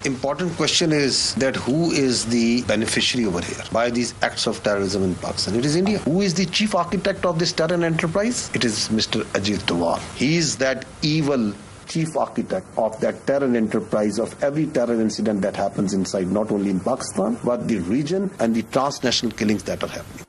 Important question is that who is the beneficiary over here by these acts of terrorism in Pakistan? It is India. Who is the chief architect of this terror enterprise? It is Mr. Ajit Doval. He is that evil chief architect of that terror enterprise, of every terror incident that happens inside not only in Pakistan but the region and the transnational killings that are happening.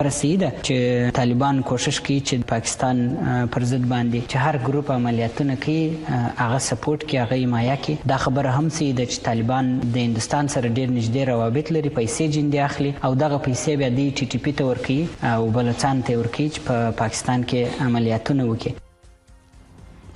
رسیده چې طالبان کوشش کوي چې پاکستان پر ضد باندې چې هر group عملیاتونه کوي هغه سپورټ کوي، هغه حمایه کوي. دا خبره هم سي ده چې طالبان د هندستان سره ډیر نږدې روابط لري، پیسې جندي اخلي او دغه پیسې بیا د TTP ته ورکوي او بلوچستان ته ورکوي چې په پاکستان کې عملیاتونه وکړي.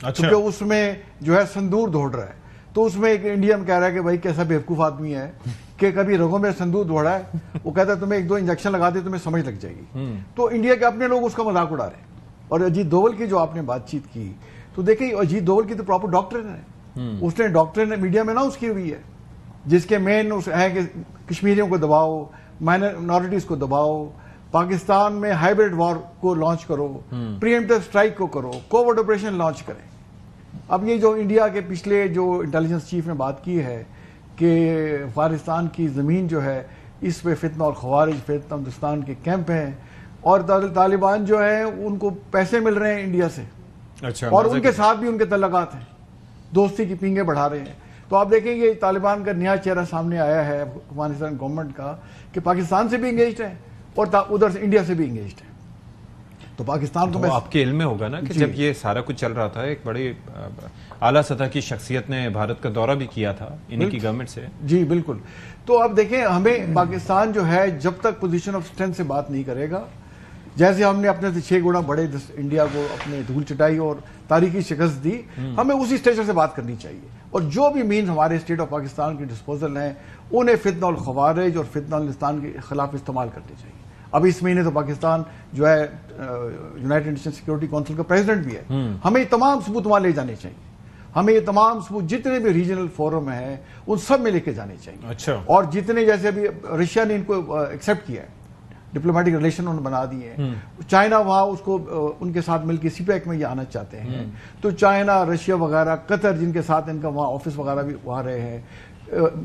کیونکہ اس میں جو ہے سندور دوڑ رہا ہے. تو اس میں ایک انڈین کہہ رہا ہے کہ بھائی کیسا بیوقوف آدمی ہے کہ کبھی رگوں میں سندور دوڑا ہے, وہ کہتا ہے تمہیں 1-2 انجیکشن لگا دے تمہیں سمجھ لگ جائے گی. تو انڈیا کے اپنے لوگ اس کا مذاق اڑا رہے ہیں. اور اجیت دوول کی جو آپ نے بات چیت کی, تو دیکھیں اجیت دوول کی تو پراپر ڈاکٹر ہے, اس نے ڈاکٹر نے میڈیا میں اناؤنس کی ہوئی ہے, جس کے مین ہے کہ کشمیریوں کو دباؤ, مائنورٹیز کو دباؤ, پاکستان میں ہائیبریڈ وار کو لانچ کرو, پری ایمپٹیو اسٹرائک کو کرو, کوورٹ آپریشن لانچ کریں. اب یہ جو انڈیا کے پچھلے جو انٹیلیجنس چیف نے بات کی ہے کہ افغانستان کی زمین جو ہے اس پہ فتنہ اور خوارج فتنہ ہندوستان کے کیمپ ہیں, اور طالبان جو ہے ان کو پیسے مل رہے ہیں انڈیا سے, اور ان کے ساتھ بھی ان کے تعلقات ہیں, دوستی کی پینگیں بڑھا رہے ہیں. تو آپ دیکھیں گے طالبان کا نیا چہرہ سامنے آیا ہے افغانستان گورنمنٹ کا کہ پاکستان سے بھی انگیجڈ ہے اور ادھر سے انڈیا سے بھی انگیجڈ ہے. تو پاکستان کو آپ کے علم میں ہوگا نا کہ جب یہ سارا کچھ چل رہا تھا ایک بڑی اعلیٰ سطح کی شخصیت نے بھارت کا دورہ بھی کیا تھا انہی کی گورنمنٹ سے. جی بالکل. تو اب دیکھیں ہمیں پاکستان جو ہے جب تک پوزیشن آف اسٹرینتھ سے بات نہیں کرے گا, جیسے ہم نے اپنے سے 6 گنا بڑے انڈیا کو اپنے دھول چٹائی اور تاریخی شکست دی, ہمیں اسی اسٹیچر سے بات کرنی چاہیے, اور جو بھی مینز ہمارے اسٹیٹ آف پاکستان کی ڈسپوزل ہیں انہیں فتنہ الخوارج اور فتنہ ہندوستان کے خلاف استعمال کرنے چاہیے. اب اس مہینے تو پاکستان جو ہے یونائیٹڈ نیشن سیکورٹی کونسل کا پریزیڈنٹ بھی ہے, ہمیں یہ تمام ثبوت وہاں لے جانے چاہیے, ہمیں یہ تمام ثبوت جتنے بھی ریجنل فورم ہیں ان سب میں لے کے جانے چاہیے. اور جتنے جیسے ابھی رشیا نے ان کو ایکسیپٹ کیا ہے, ڈپلومیٹک ریلیشن انہوں نے بنا دیے ہیں, چائنا وہاں اس کو ان کے ساتھ مل کے سی پیک میں یہ آنا چاہتے ہیں, تو چائنا رشیا وغیرہ قطر جن کے ساتھ ان کا وہاں آفس وغیرہ بھی وہاں رہے ہیں,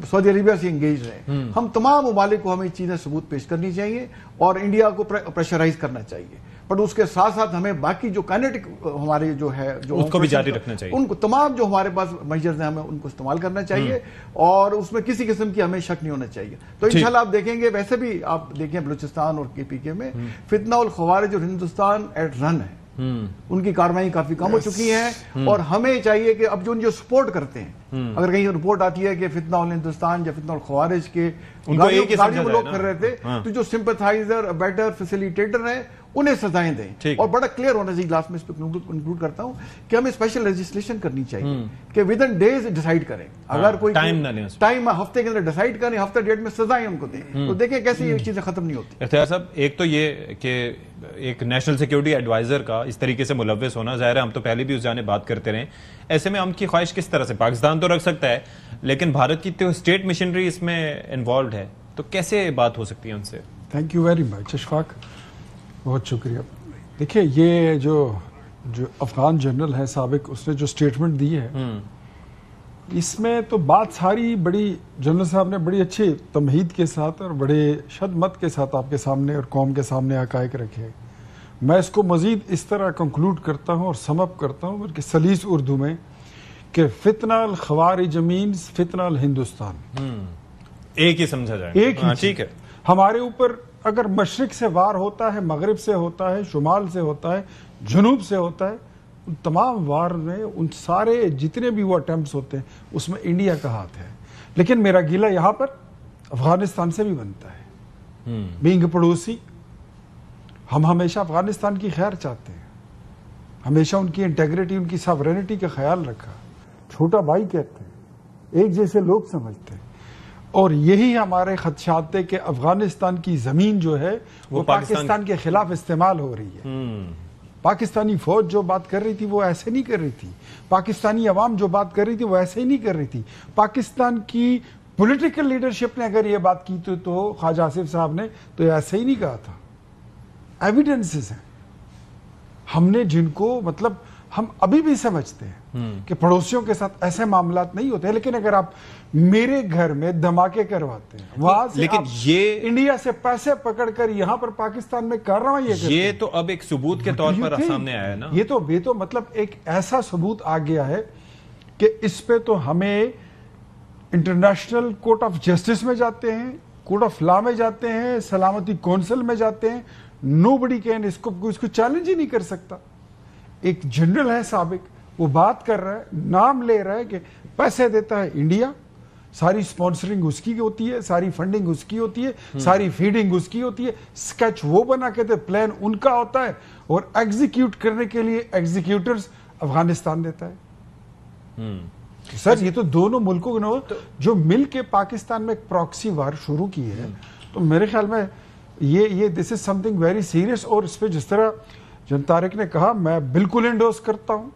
سعودی عربیہ سے انگیج رہے, ہم تمام ممالک کو ہمیں چیزیں ثبوت پیش کرنی چاہیے اور انڈیا کو پریشرائز کرنا چاہیے. بٹ اس کے ساتھ ساتھ ہمیں باقی جو کائنیٹک ہمارے جو ہے جو اس کو بھی جاری رکھنا چاہیے, ان کو تمام جو ہمارے پاس میجرز ہیں ہمیں ان کو استعمال کرنا چاہیے, اور اس میں کسی قسم کی ہمیں شک نہیں ہونا چاہیے. تو انشاءاللہ آپ دیکھیں گے, ویسے بھی آپ دیکھیں بلوچستان اور KPK میں فتنہ الخوارج اور ہندوستان ایٹ رن ہے, ان کی کارروائی کافی کم ہو چکی ہیں, اور ہمیں چاہیے کہ اب جو سپورٹ کرتے ہیں, اگر کہیں رپورٹ آتی ہے کہ فتنہ ہندوستان یا فتنہ الخوارج کے گاڑیوں میں لوگ کر رہے تھے, تو جو سمپتھائزر بیٹر فیسیلیٹیٹر ہیں انہیں سزائیں دیں, اور بڑا کلیئر ہونا چاہیے. لاسٹ میں اس پہ کنکلوڈ کرتا ہوں کہ ہمیں اسپیشل لیجسلیشن کرنی چاہیے کہ ود ان ڈیز ڈیسائیڈ کریں, اگر کوئی ٹائم ہفتے کے اندر ڈیسائیڈ کریں, ہفتہ ڈیٹ میں سزائیں ان کو دیں, تو دیکھیں کیسے یہ چیزیں ختم نہیں ہوتی. اختیار صاحب, ایک تو یہ کہ ایک نیشنل سیکیورٹی ایڈوائزر کا اس طریقے سے ملوث ہونا, ظاہر ہے ہم تو پہلے بھی اس جانب بات کرتے رہے, ایسے میں ہم کی خواہش کس طرح سے, پاکستان تو رکھ سکتا ہے لیکن بھارت کی تو اسٹیٹ مشنری اس میں انوالوڈ ہے, تو کیسے بات ہو سکتی ہے ان سے؟ Thank you very much Ashfaq, بہت شکریہ. دیکھیں یہ جو افغان جنرل ہے سابق, اس نے جو سٹیٹمنٹ دی ہے اس میں تو بات ساری بڑی جنرل صاحب نے بڑی اچھی تمہید کے ساتھ اور بڑے شدمت کے ساتھ آپ کے سامنے اور قوم کے سامنے حقائق رکھے. میں اس کو مزید اس طرح کنکلوڈ کرتا ہوں اور سم اپ کرتا ہوں بلکہ سلیس اردو میں کہ فتنہ الخوارج مینز فتنہ الہندوستان, ایک ہی سمجھا جائے, ایک ہی. ٹھیک ہے, ہمارے اوپر اگر مشرق سے وار ہوتا ہے, مغرب سے ہوتا ہے, شمال سے ہوتا ہے, جنوب سے ہوتا ہے, ان تمام وار میں ان سارے جتنے بھی وہ اٹیمپٹس ہوتے ہیں اس میں انڈیا کا ہاتھ ہے. لیکن میرا گیلہ یہاں پر افغانستان سے بھی بنتا ہے. بینگ پڑوسی, ہم ہمیشہ افغانستان کی خیر چاہتے ہیں, ہمیشہ ان کی انٹیگریٹی, ان کی ساورینٹی کا خیال رکھا, چھوٹا بھائی کہتے ہیں, ایک جیسے لوگ سمجھتے ہیں, اور یہی ہمارے خدشات تھے کہ افغانستان کی زمین جو ہے وہ پاکستان کے خلاف استعمال ہو رہی ہے. پاکستانی فوج جو بات کر رہی تھی وہ ایسے نہیں کر رہی تھی, پاکستانی عوام جو بات کر رہی تھی وہ ایسے ہی نہیں کر رہی تھی, پاکستان کی پولیٹیکل لیڈرشپ نے اگر یہ بات کی تو خواجہ آصف صاحب نے تو ایسے ہی نہیں کہا تھا. ایویڈنسز ہیں ہم نے جن کو مطلب ہم ابھی بھی سمجھتے ہیں کہ پڑوسیوں کے ساتھ ایسے معاملات نہیں ہوتے, لیکن اگر آپ میرے گھر میں دھماکے کرواتے ہیں وہاں سے, لیکن یہ انڈیا سے پیسے پکڑ کر یہاں پر پاکستان میں کارروائی کرتے ہیں, یہ تو اب ایک ثبوت کے طور پر سامنے آیا ہے نا. یہ تو مطلب ایک ایسا ثبوت آ گیا ہے کہ اس پہ تو ہمیں انٹرنیشنل کورٹ آف جسٹس میں جاتے ہیں, کورٹ آف لا میں جاتے ہیں, سلامتی کونسل میں جاتے ہیں, نو بڈی کین اس کو چیلنج ہی نہیں کر سکتا. ایک جنرل ہے سابق, وہ بات کر رہا ہے, نام لے رہا ہے کہ پیسے دیتا ہے انڈیا, ساری سپانسرنگ اس کی ہوتی ہے, ساری فنڈنگ اس کی ہوتی ہے, ساری فیڈنگ اس کی ہوتی ہے, سکیچ وہ بنا کے دے, پلان ان کا ہوتا ہے, اور ایگزیکیوٹ کرنے کے لیے ایگزیکیوٹرز افغانستان دیتا ہے. سر یہ تو دونوں ملکوں نے جو مل کے پاکستان میں ایک پراکسی وار شروع کی ہے, تو میرے خیال میں یہ دس از سم تھنگ ویری سیریس. اور اس پہ جس طرح جن طارق نے کہا, میں بالکل انڈورس کرتا ہوں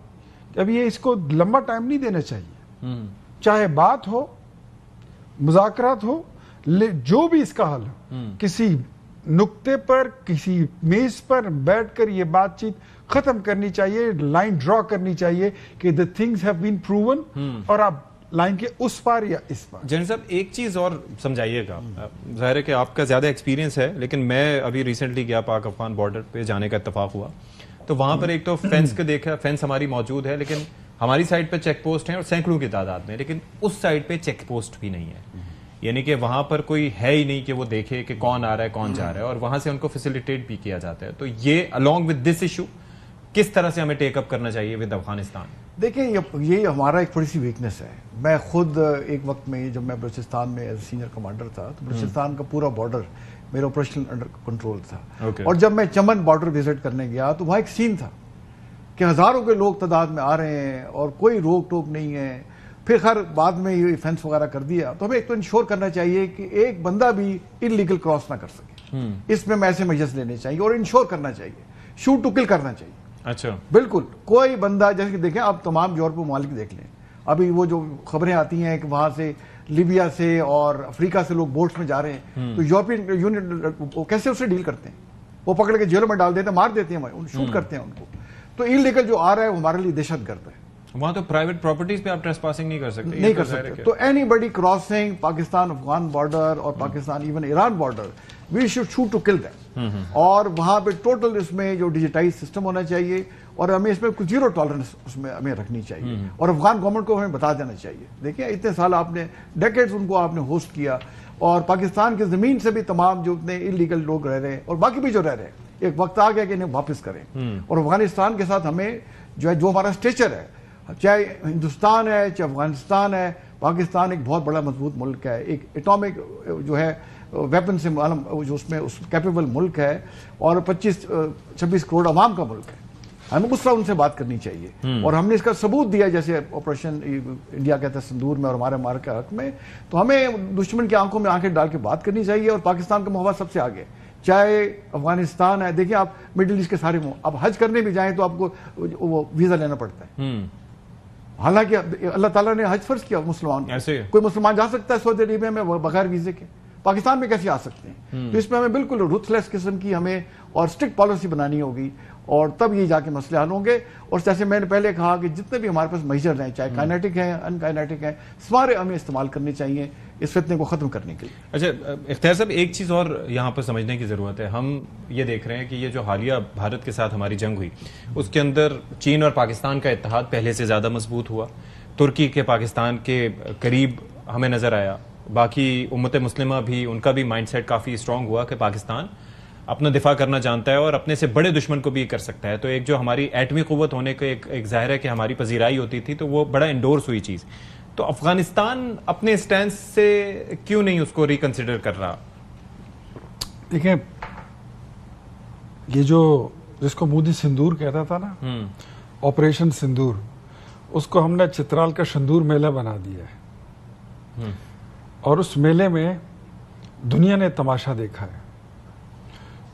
کہ اب یہ اس کو لمبا ٹائم نہیں دینا چاہیے, چاہے بات ہو, مذاکرات ہو, جو بھی اس کا حل ہو, کسی نقطے پر کسی میز پر بیٹھ کر یہ بات چیت ختم کرنی چاہیے, لائن ڈرا کرنی چاہیے کہ the things have been proven, اور آپ لائن کے اس پار یا اس پار. جنرل صاحب ایک چیز اور سمجھائیے گا, ظاہر ہے کہ آپ کا زیادہ ایکسپیرینس ہے, لیکن میں ابھی ریسنٹلی گیا پاک افغان بارڈر پہ جانے کا اتفاق ہوا, تو وہاں پر ایک تو فینس کے دیکھا, فینس ہماری موجود ہے لیکن ہماری سائڈ پہ چیک پوسٹ ہیں اور سینکڑوں کی تعداد میں, لیکن اس سائڈ پہ چیک پوسٹ بھی نہیں ہے, یعنی کہ وہاں پر کوئی ہے ہی نہیں کہ وہ دیکھے کہ کون آ رہا ہے کون جا رہا ہے, اور وہاں سے ان کو فیسیلیٹیٹ بھی کیا جاتا ہے. تو یہ along with this issue کس طرح سے ہمیں ٹیک اپ کرنا چاہیے ود افغانستان؟ دیکھیں یہ ہمارا ایک تھوڑی سی ویکنس ہے. میں خود ایک وقت میں جب میں بلوچستان میں ایز سینئر کمانڈر تھا, تو بلوچستان کا پورا بارڈر میرا آپریشنل انڈر کنٹرول تھا. اور جب میں چمن بارڈر وزٹ کرنے گیا تو وہاں ایک سین تھا کہ ہزاروں کے لوگ تعداد میں آ رہے ہیں اور کوئی روک ٹوک نہیں ہے. پھر خیر بعد میں یہ فینس وغیرہ کر دیا, تو ہمیں ایک تو انشور کرنا چاہیے کہ ایک بندہ بھی انلیگل کراس نہ کر سکے. اس میں ایسے میجرز لینے چاہیے اور انشور کرنا چاہیے, شوٹ ٹو کل کرنا چاہیے. اچھا بالکل کوئی بندہ, جیسے کہ دیکھیں آپ تمام یورپی ممالک دیکھ لیں, ابھی وہ جو خبریں آتی ہیں کہ وہاں سے لیبیا سے اور افریقہ سے لوگ بوٹس میں جا رہے ہیں, تو یورپین یونین کیسے اسے ڈیل کرتے ہیں؟ وہ پکڑ کے جیلوں میں ڈال دیتے ہیں, مار دیتے ہیں, شوٹ کرتے ہیں ان کو. تو انلیگل جو آ رہا ہے وہ ہمارے لیے دہشت گرد ہے. وہاں تو پرائیویٹ پراپرٹیز پہ آپ ٹریس پاسنگ نہیں کر سکتے. تو anybody crossing Pakistan Afghan border اور Pakistan even Iran border, we should shoot to kill that. اور وہاں پہ ٹوٹل اس میں جو ڈیجیٹائز سسٹم ہونا چاہیے, اور ہمیں اس میں کچھ زیرو ٹالرنس اس میں ہمیں رکھنی چاہیے, اور افغان گورنمنٹ کو ہمیں بتا دینا چاہیے. دیکھیں اتنے سال آپ نے ڈیکیڈز ان کو آپ نے ہوسٹ کیا, اور پاکستان کی زمین سے بھی تمام جو اتنے انلیگل لوگ رہ رہے ہیں اور باقی بھی جو رہ رہے ہیں, ایک وقت آ گیا کہ انہیں واپس کریں. اور افغانستان کے ساتھ ہمیں جو ہے, جو ہمارا اسٹیچر ہے, چاہے ہندوستان ہے چاہے افغانستان ہے, پاکستان ایک بہت بڑا مضبوط ملک ہے, ایک ایٹامک جو ہے ویپن سے جو اس میں کیپیبل ملک ہے, اور 25-26 کروڑ عوام کا ملک ہے. ہمیں اس طرح ان سے بات کرنی چاہیے, اور ہم نے اس کا ثبوت دیا جیسے آپریشن انڈیا کہتا ہے سندور میں اور ہمارے کے حق میں. تو ہمیں دشمن کی آنکھوں میں آنکھیں ڈال کے بات کرنی چاہیے, اور پاکستان کا محبت سب سے آگے, چاہے افغانستان ہے. دیکھیں آپ مڈل ایسٹ کے سارے اب حج کرنے بھی جائیں تو آپ کو وہ ویزا لینا پڑتا ہے, حالانکہ اللہ تعالیٰ نے حج فرض کیا مسلمان. کوئی مسلمان جا سکتا ہے سعودی عربیہ میں بغیر ویزے کے, پاکستان میں کیسے آ سکتے ہیں؟ تو اس میں ہمیں بالکل رuthless قسم کی ہمیں اور اسٹرکٹ پالیسی بنانی ہوگی, اور تب یہ جا کے مسئلے حل ہوں گے. اور جیسے میں نے پہلے کہا کہ جتنے بھی ہمارے پاس میجر ہیں, چاہے کائنیٹک ہیں ان کائنیٹک ہیں, سارے ہمیں استعمال کرنے چاہیے اس فتنے کو ختم کرنے کے لیے. اچھا اختیار صاحب, ایک چیز اور یہاں پر سمجھنے کی ضرورت ہے. ہم یہ دیکھ رہے ہیں کہ یہ جو حالیہ بھارت کے ساتھ ہماری جنگ ہوئی, اس کے اندر چین اور پاکستان کا اتحاد پہلے سے زیادہ مضبوط ہوا, ترکی کے پاکستان کے قریب ہمیں نظر آیا, باقی امت مسلمہ بھی, ان کا بھی مائنڈ سیٹ کافی اسٹرانگ ہوا کہ پاکستان اپنا دفاع کرنا جانتا ہے اور اپنے سے بڑے دشمن کو بھی کر سکتا ہے. تو ایک جو ہماری ایٹمی قوت ہونے کا ایک ظاہر ہے کہ ہماری پذیرائی ہوتی تھی, تو وہ بڑا انڈورس ہوئی چیز. تو افغانستان اپنے سٹینس سے کیوں نہیں اس کو ریکنسیڈر کر رہا؟ دیکھیں یہ جو جس کو مودی سندور کہتا تھا نا, آپریشن سندور, اس کو ہم نے چترال کا شندور میلہ بنا دیا ہے, اور اس میلے میں دنیا نے تماشا دیکھا ہے.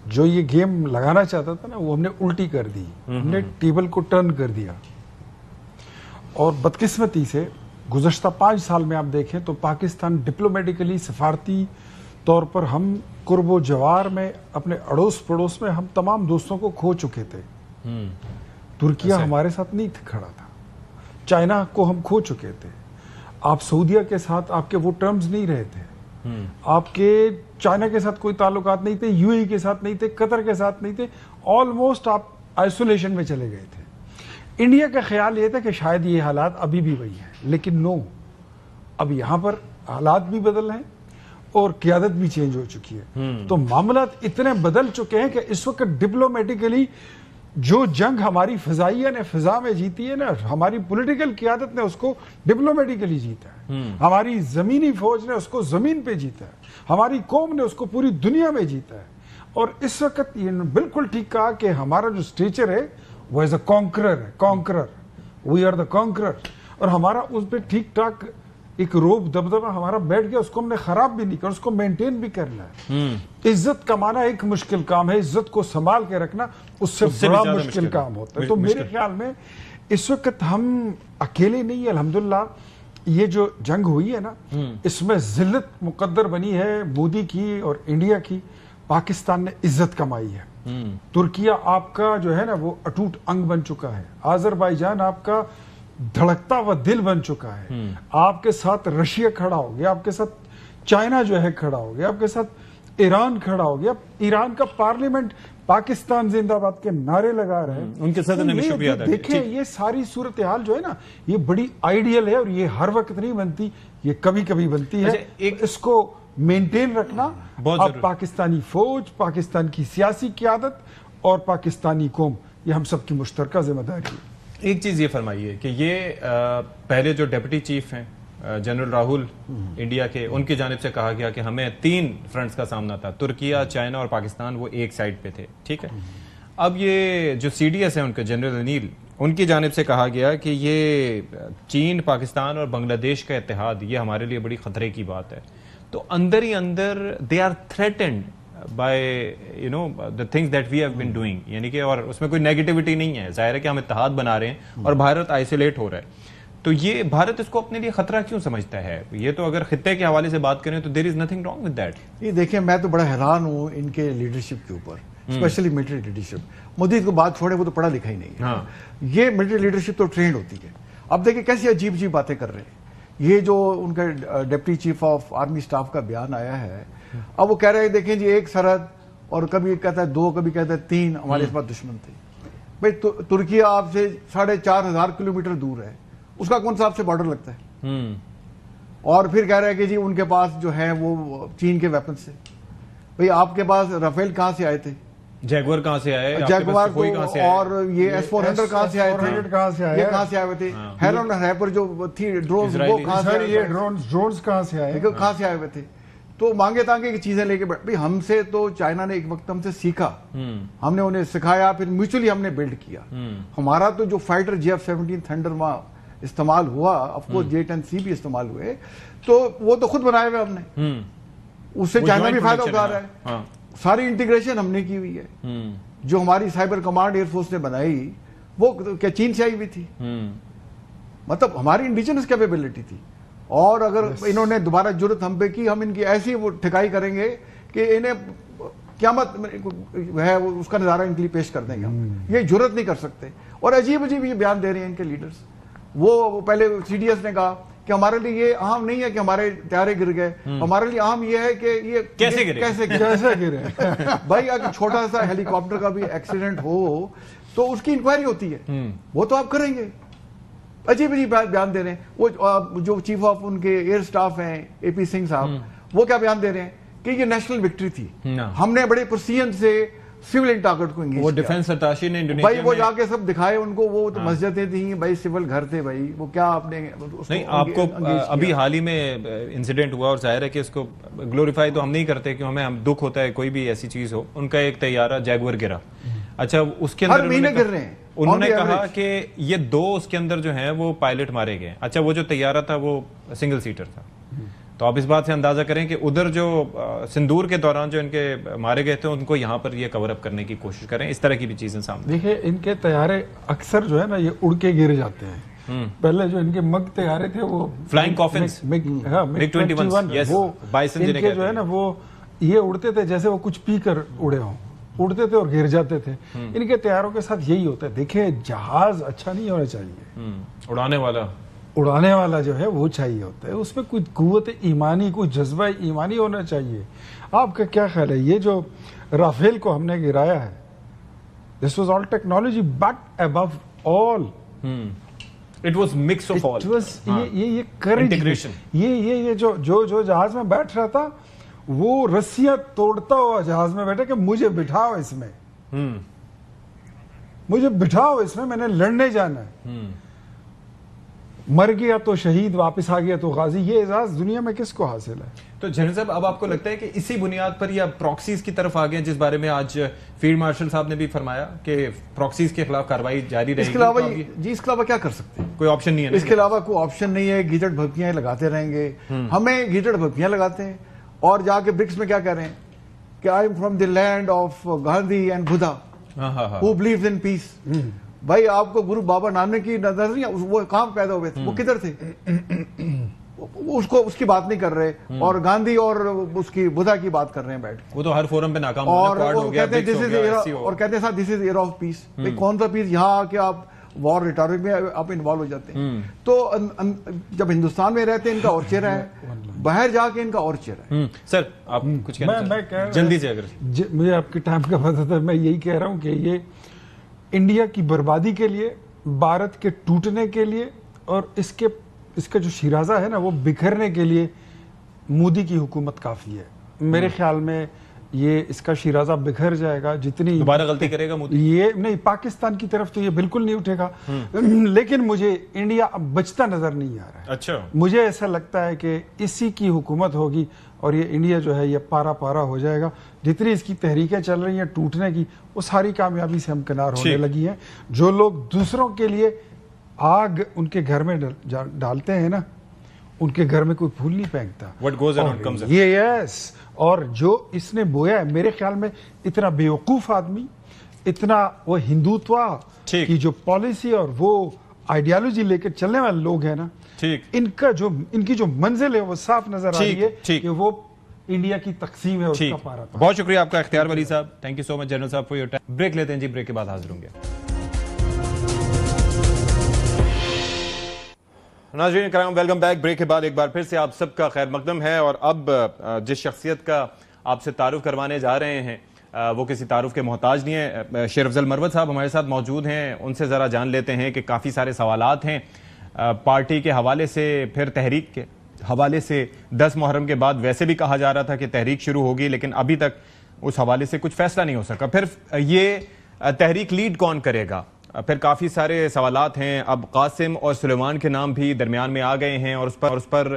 جو یہ گیم لگانا چاہتا تھا نا, وہ ہم نے الٹی کر دی, ہم نے ٹیبل کو ٹرن کر دیا. اور بدقسمتی سے گزشتہ 5 سال میں آپ دیکھیں تو پاکستان ڈپلومیٹیکلی, سفارتی طور پر ہم قرب و جوار میں, اپنے اڑوس پڑوس میں ہم تمام دوستوں کو کھو چکے تھے. ترکیہ ہمارے ساتھ نہیں کھڑا تھا, چائنا کو ہم کھو چکے تھے, آپ سعودیہ کے ساتھ آپ کے وہ ٹرمز نہیں رہے تھے, آپ کے چائنا کے ساتھ کوئی تعلقات نہیں تھے, یو اے کے ساتھ نہیں تھے, قطر کے ساتھ نہیں تھے, آلموسٹ آپ آئسولیشن میں چلے گئے تھے. انڈیا کا خیال یہ تھا کہ شاید یہ حالات ابھی بھی وہی ہیں, لیکن نو, اب یہاں پر حالات بھی بدل ہیں اور قیادت بھی چینج ہو چکی ہے. تو معاملات اتنے بدل چکے ہیں کہ اس وقت ڈپلومیٹیکلی جو جنگ ہماری فضائیہ نے فضا میں جیتی ہے نا, ہماری پولیٹیکل قیادت نے اس کو ڈپلومیٹیکلی جیتا ہے, ہماری زمینی فوج نے اس کو زمین پہ جیتا ہے, ہماری قوم نے اس کو پوری دنیا میں جیتا ہے. اور اس وقت یہ بالکل ٹھیک کہا کہ ہمارا جو اسٹیچر ہے وہ ایز اے کانکرر ہے, conqueror. We are the conqueror. اور ہمارا اس پہ ٹھیک ٹھاک ایک روب دبدبہ ہمارا بیٹھ گیا, اس کو ہم نے خراب بھی نہیں کر, اس کو مینٹین بھی کرنا ہے. عزت کمانا ایک مشکل کام ہے, عزت کو سنبھال کے رکھنا اس سے بڑا مشکل کام ہوتا ہے. تو میرے خیال میں اس وقت ہم اکیلے نہیں ہیں. الحمدللہ یہ جو جنگ ہوئی ہے نا, اس میں ذلت مقدر بنی ہے مودی کی اور انڈیا کی. پاکستان نے عزت کمائی ہے. ترکیہ آپ کا جو ہے نا وہ اٹوٹ انگ بن چکا ہے. آذربائیجان آپ کا دھڑکتا ہوا دل بن چکا ہے. آپ کے ساتھ رشیا کھڑا ہو گیا, آپ کے ساتھ چائنا جو ہے کھڑا ہو گیا, آپ کے ساتھ ایران کھڑا ہو گیا. ایران کا پارلیمنٹ پاکستان زندہ باد کے نعرے لگا رہے ہیں. ان کے صدر نے بھی شکریہ ادا کیا. دیکھیں یہ ساری صورتحال جو ہے نا یہ بڑی آئیڈیل ہے, اور یہ ہر وقت نہیں بنتی, یہ کبھی کبھی بنتی ہے. اس کو مینٹین رکھنا اب پاکستانی فوج, پاکستان کی سیاسی قیادت اور پاکستانی قوم, یہ ہم سب کی مشترکہ ذمہ داری ہے. ایک چیز یہ فرمائیے کہ یہ پہلے جو ڈپٹی چیف ہیں جنرل راہل انڈیا کے, ان کی جانب سے کہا گیا کہ ہمیں 3 فرنٹس کا سامنا تھا, ترکیہ, چائنا اور پاکستان, وہ ایک سائڈ پہ تھے, ٹھیک ہے. اب یہ جو سی ڈی ایس ہے ان کے جنرل انیل, ان کی جانب سے کہا گیا کہ یہ چین, پاکستان اور بنگلہ دیش کا اتحاد یہ ہمارے لیے بڑی خطرے کی بات ہے. تو اندر ہی اندر they are threatened by you know the things that we have been doing, یعنی کہ اور اس میں کوئی نیگیٹیوٹی نہیں ہے. ظاہر ہے کہ ہم اتحاد بنا رہے ہیں اور بھارت آئسولیٹ ہو رہا ہے. تو یہ بھارت اس کو اپنے لیے خطرہ کیوں سمجھتا ہے؟ یہ تو اگر خطے کے حوالے سے بات کریں تو there is nothing wrong with that. یہ دیکھیں میں تو بڑا حیران ہوں ان کے لیڈرشپ کے اوپر, اسپیشلی ملٹری لیڈرشپ. مودی کو بات چھوڑے, وہ تو پڑھا لکھا ہی نہیں ہے. یہ ملٹری لیڈرشپ تو ٹرینڈ ہوتی ہے. اب دیکھیں کیسی عجیب عجیب باتیں کر رہے ہیں. یہ جو ان کا deputy chief of army staff کا بیان آیا ہے, اب وہ کہہ رہے ہیں دیکھیں جی ایک سرحد, اور کبھی کہتا ہے 2, کبھی کہتا ہے 3 ہمارے اس بات دشمن تھے. بھائی ترکیہ آپ سے 4,500 کلومیٹر دور ہے, اس کا کون سا آپ سے بارڈر لگتا ہے؟ اور پھر کہہ رہے ہیں کہ جی ان کے پاس جو ہے وہ چین کے ویپن سے. بھئی آپ کے پاس رافیل کہاں سے آئے تھے؟ جیگوار کہاں سے آئے؟ جیگوار اور یہ S-400 کہاں سے آئے تھے؟ یہ کہاں سے آئے ہوئے تھے؟ ہیرون ریپر جو تھی ڈرونز, وہ کہاں سے آئے؟ ڈرونز کہاں سے آئے ہوئے تھے؟ تو مانگے تانگے کی چیزیں لے کے بھئی ہم سے تو چائنا نے ایک وقت ہم سے سیکھا, ہم نے انہیں سکھایا, پھر میوچولی ہم نے بلڈ کیا. ہمارا تو جو فائٹر JF-17 تھنڈر وہاں استعمال ہوا, آف کورس J-10C بھی استعمال ہوئے, تو وہ تو خود بنائے ہوئے ہم نے, اس سے چائنا بھی فائدہ اٹھا رہا ہے. ساری انٹیگریشن ہم نے کی ہوئی ہے. جو ہماری سائبر کمانڈ ایئر فورس نے بنائی وہ کیا چین سے آئی ہوئی تھی؟ مطلب ہماری انڈیجنس کیپیبلٹی تھی. اور اگر انہوں نے دوبارہ جرت ہم پہ کی, ہم ان کی ایسی وہ ٹھکائی کریں گے کہ انہیں قیامت ہے اس کا نظارہ ان کے لیے پیش کر دیں گے. ہم یہ جرت نہیں کر سکتے. اور عجیب عجیب یہ بیان دے رہے ہیں ان کے لیڈرز. وہ پہلے CDS نے کہا کہ ہمارے لیے یہ اہم نہیں ہے کہ ہمارے طیارے گر گئے, ہمارے لیے اہم یہ ہے کہ یہ کیسے گرے. بھائی اگر چھوٹا سا ہیلی کاپٹر کا بھی ایکسیڈنٹ ہو تو اس کی انکوائری ہوتی ہے, وہ تو آپ کریں گے. عجیب عجیب بیان دے رہے ہیں. وہ جو چیف آف ان کے ایئر سٹاف ہیں AP سنگھ صاحب, وہ کیا بیان دے رہے ہیں کہ یہ نیشنل وکٹری تھی, ہم نے بڑے پرسین سے سول ٹارگٹ کو انگیج کیا. وہ ڈیفنس اتاشی نے انڈونیشیا بھائی وہ جا کے سب دکھائے ان کو, وہ تو مسجدیں تھیں بھائی, سول گھر تھے بھائی, وہ کیا آپ نے نہیں. آپ کو ابھی حال ہی میں انسیڈنٹ ہوا, اور ظاہر ہے کہ اس کو گلوریفائی تو ہم نہیں کرتے کہ ہمیں دکھ ہوتا ہے کوئی بھی ایسی چیز ہو. ان کا ایک طیارہ جیگور گرا, اچھا اس کے اندر ہر مہینے گر رہے ہیں. انہوں نے کہا کہ یہ 2 اس کے اندر جو ہیں وہ پائلٹ مارے گئے. اچھا وہ جو طیارہ تھا وہ سنگل سیٹر تھا. تو آپ اس بات سے اندازہ کریں کہ ادھر جو سندور کے دوران جو ان کے مارے گئے تھے ان کو یہاں پر یہ کور اپ کرنے کی کوشش کریں. اس طرح کی بھی چیزیں سامنے دیکھیں. ان کے طیارے اکثر جو ہے نا یہ اڑ کے گر جاتے ہیں. پہلے جو ان کے مگ طیارے تھے وہ فلائنگ کافنز, MiG-21, وہ ان کے جو ہے نا وہ یہ اڑتے تھے جیسے وہ کچھ پی کر اڑے ہوں, اڑتے تھے اور گر جاتے تھے. ان کے طیاروں کے ساتھ یہی ہوتا ہے. دیکھیں جہاز اچھا نہیں ہونا چاہیے, اڑانے والا جو ہے وہ چاہیے ہوتا ہے. اس میں کوئی قوت ایمانی, کوئی جذبہ ایمانی ہونا چاہیے. آپ کا کیا خیال ہے یہ جو رافیل کو ہم نے گرایا ہے, this was all technology but above all it was mix of all. یہ انٹیگریشن, یہ جو جہاز میں بیٹھ رہا تھا وہ رسیاں توڑتا ہوا جہاز میں بیٹھا کہ مجھے بٹھاؤ اس میں, مجھے بٹھاؤ اس میں, میں نے لڑنے جانا ہے. مر گیا تو شہید، واپس آ گیا تو غازی. یہ اعزاز دنیا میں کس کو حاصل ہے؟ تو جنرل صاحب اب آپ کو لگتا ہے کہ اسی بنیاد پر یہ پراکسیز کی طرف آ گئے ہیں، جس بارے میں آج فیلڈ مارشل صاحب نے بھی فرمایا کہ پراکسیز کے خلاف کارروائی جاری رہے گی؟ اس کے علاوہ اس کے علاوہ کیا کر سکتے ہیں؟ کوئی آپشن نہیں ہے. اس کے علاوہ کوئی آپشن نہیں ہے. گیجٹ بھپکیاں لگاتے رہیں گے. ہمیں گیجٹ بھپکیاں لگاتے ہیں اور جا کے برکس میں کیا کہہ رہے ہیں کہ I am from the land of Gandhi and Buddha who believes in peace. بھائی آپ کو گرو بابا نانک کی نظر نہیں، وہ کہاں پیدا ہوئے تھے، وہ کدھر تھے؟ اس کی بات نہیں کر رہے، اور گاندھی اور اس کی بدھا کی بات کر رہے ہیں بیٹھ کے. وہ تو ہر فورم پہ ناکام اور کہتے ہیں صاحب دس از ایئر آف پیس. کون سا پیس؟ یہاں آ کے آپ وار ریٹورک میں آپ انوالو ہو جاتے ہیں. تو جب ہندوستان میں رہتے ہیں ان کا اور چہرہ ہے، باہر جا کے ان کا اور چہرہ ہے. سر آپ کچھ کہنا چاہیں جلدی سے؟ اگر مجھے آپ کے ٹائم کا پتہ تھا، میں یہی کہہ رہا ہوں کہ یہ انڈیا کی بربادی کے لیے، بھارت کے ٹوٹنے کے لیے اور اس کا جو شیرازہ ہے نا وہ بکھرنے کے لیے مودی کی حکومت کافی ہے. میرے خیال میں یہ اس کا شیرازہ بکھر جائے گا. جتنی دوبارہ غلطی کرے گا مودی؟ یہ نہیں، پاکستان کی طرف تو یہ بالکل نہیں اٹھے گا، لیکن مجھے انڈیا اب بچتا نظر نہیں آ رہا ہے. اچھا، مجھے ایسا لگتا ہے کہ اسی کی حکومت ہوگی اور یہ انڈیا جو ہے یہ پارا پارا ہو جائے گا. جتنی اس کی تحریکیں چل رہی ہیں ٹوٹنے کی، وہ ساری کامیابی سے ہمکنار ہونے لگی ہیں. جو لوگ دوسروں کے لیے آگ ان کے گھر میں ڈالتے ہیں نا، ان کے گھر میں کوئی پھول نہیں پھینکتا. What goes around comes around. یہ یس. اور جو اس نے بویا ہے، میرے خیال میں اتنا بیوقوف آدمی، اتنا وہ ہندوتوا کی جو پالیسی اور وہ آئیڈیالوجی لے کے چلنے والے لوگ ہیں نا، ان کی جو منزل ہے وہ صاف نظر آ رہی ہے کہ وہ انڈیا کی تقسیم ہے. اس کا پارا. بہت شکریہ آپ کا اختیار ولی صاحب. Thank you so much general صاحب فار یور ٹائم. بریک لیتے ہیں جی، بریک کے بعد حاضر ہوں گے. ناظرین کرام، ویلکم بیک. بریک کے بعد ایک بار پھر سے آپ سب کا خیر مقدم ہے. اور اب جس شخصیت کا آپ سے تعارف کروانے جا رہے ہیں وہ کسی تعارف کے محتاج نہیں ہے. شیر افضل مروت صاحب ہمارے ساتھ موجود ہیں. ان سے ذرا جان لیتے ہیں کہ کافی سارے سوالات ہیں پارٹی کے حوالے سے، پھر تحریک کے حوالے سے. 10 محرم کے بعد ویسے بھی کہا جا رہا تھا کہ تحریک شروع ہوگی، لیکن ابھی تک اس حوالے سے کچھ فیصلہ نہیں ہو سکا. پھر یہ تحریک لیڈ کون کرے گا؟ پھر کافی سارے سوالات ہیں. اب قاسم اور سلیمان کے نام بھی درمیان میں آ گئے ہیں اور اس پر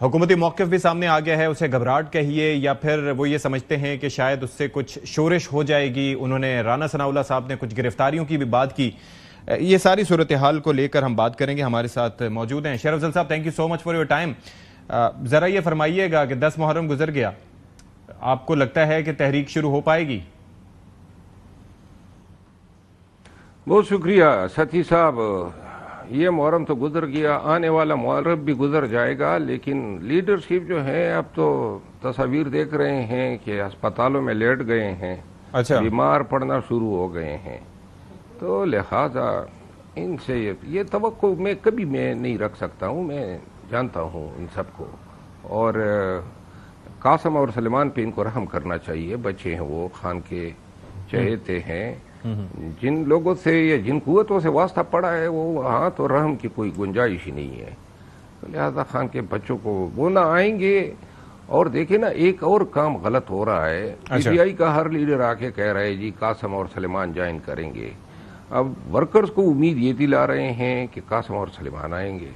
حکومتی موقف بھی سامنے آ گیا ہے. اسے گھبراہٹ کہیے یا پھر وہ یہ سمجھتے ہیں کہ شاید اس سے کچھ شورش ہو جائے گی. انہوں نے رانا ثناءاللہ صاحب نے کچھ گرفتاریوں کی بھی بات کی. یہ ساری صورتحال کو لے کر ہم بات کریں گے. ہمارے ساتھ موجود ہیں شیر افضل صاحب. Thank you so much for your time. ذرا یہ فرمائیے گا کہ 10 محرم گزر گیا، آپ کو لگتا ہے کہ تحریک شروع ہو پائے گی؟ بہت شکریہ ساتھی صاحب. یہ محرم تو گزر گیا، آنے والا محرم بھی گزر جائے گا، لیکن لیڈرشپ جو ہے اب تو تصاویر دیکھ رہے ہیں کہ ہسپتالوں میں لیٹ گئے ہیں. اچھا. بیمار پڑنا شروع ہو گئے ہیں. تو لہذا ان سے یہ توقع میں کبھی نہیں رکھ سکتا ہوں. میں جانتا ہوں ان سب کو، اور قاسم اور سلیمان پہ ان کو رحم کرنا چاہیے. بچے ہیں، وہ خان کے چہیتے ہیں. جن لوگوں سے یا جن قوتوں سے واسطہ پڑا ہے وہ وہاں تو رحم کی کوئی گنجائش ہی نہیں ہے. تو لہذا خان کے بچوں کو وہ نہ آئیں گے. اور دیکھیں نا، ایک اور کام غلط ہو رہا ہے. پی ٹی آئی کا ہر لیڈر آ کے کہہ رہا ہے جی قاسم اور سلیمان جوائن کریں گے. اب ورکرز کو امید یہ دلا رہے ہیں کہ قاسم اور سلیمان آئیں گے.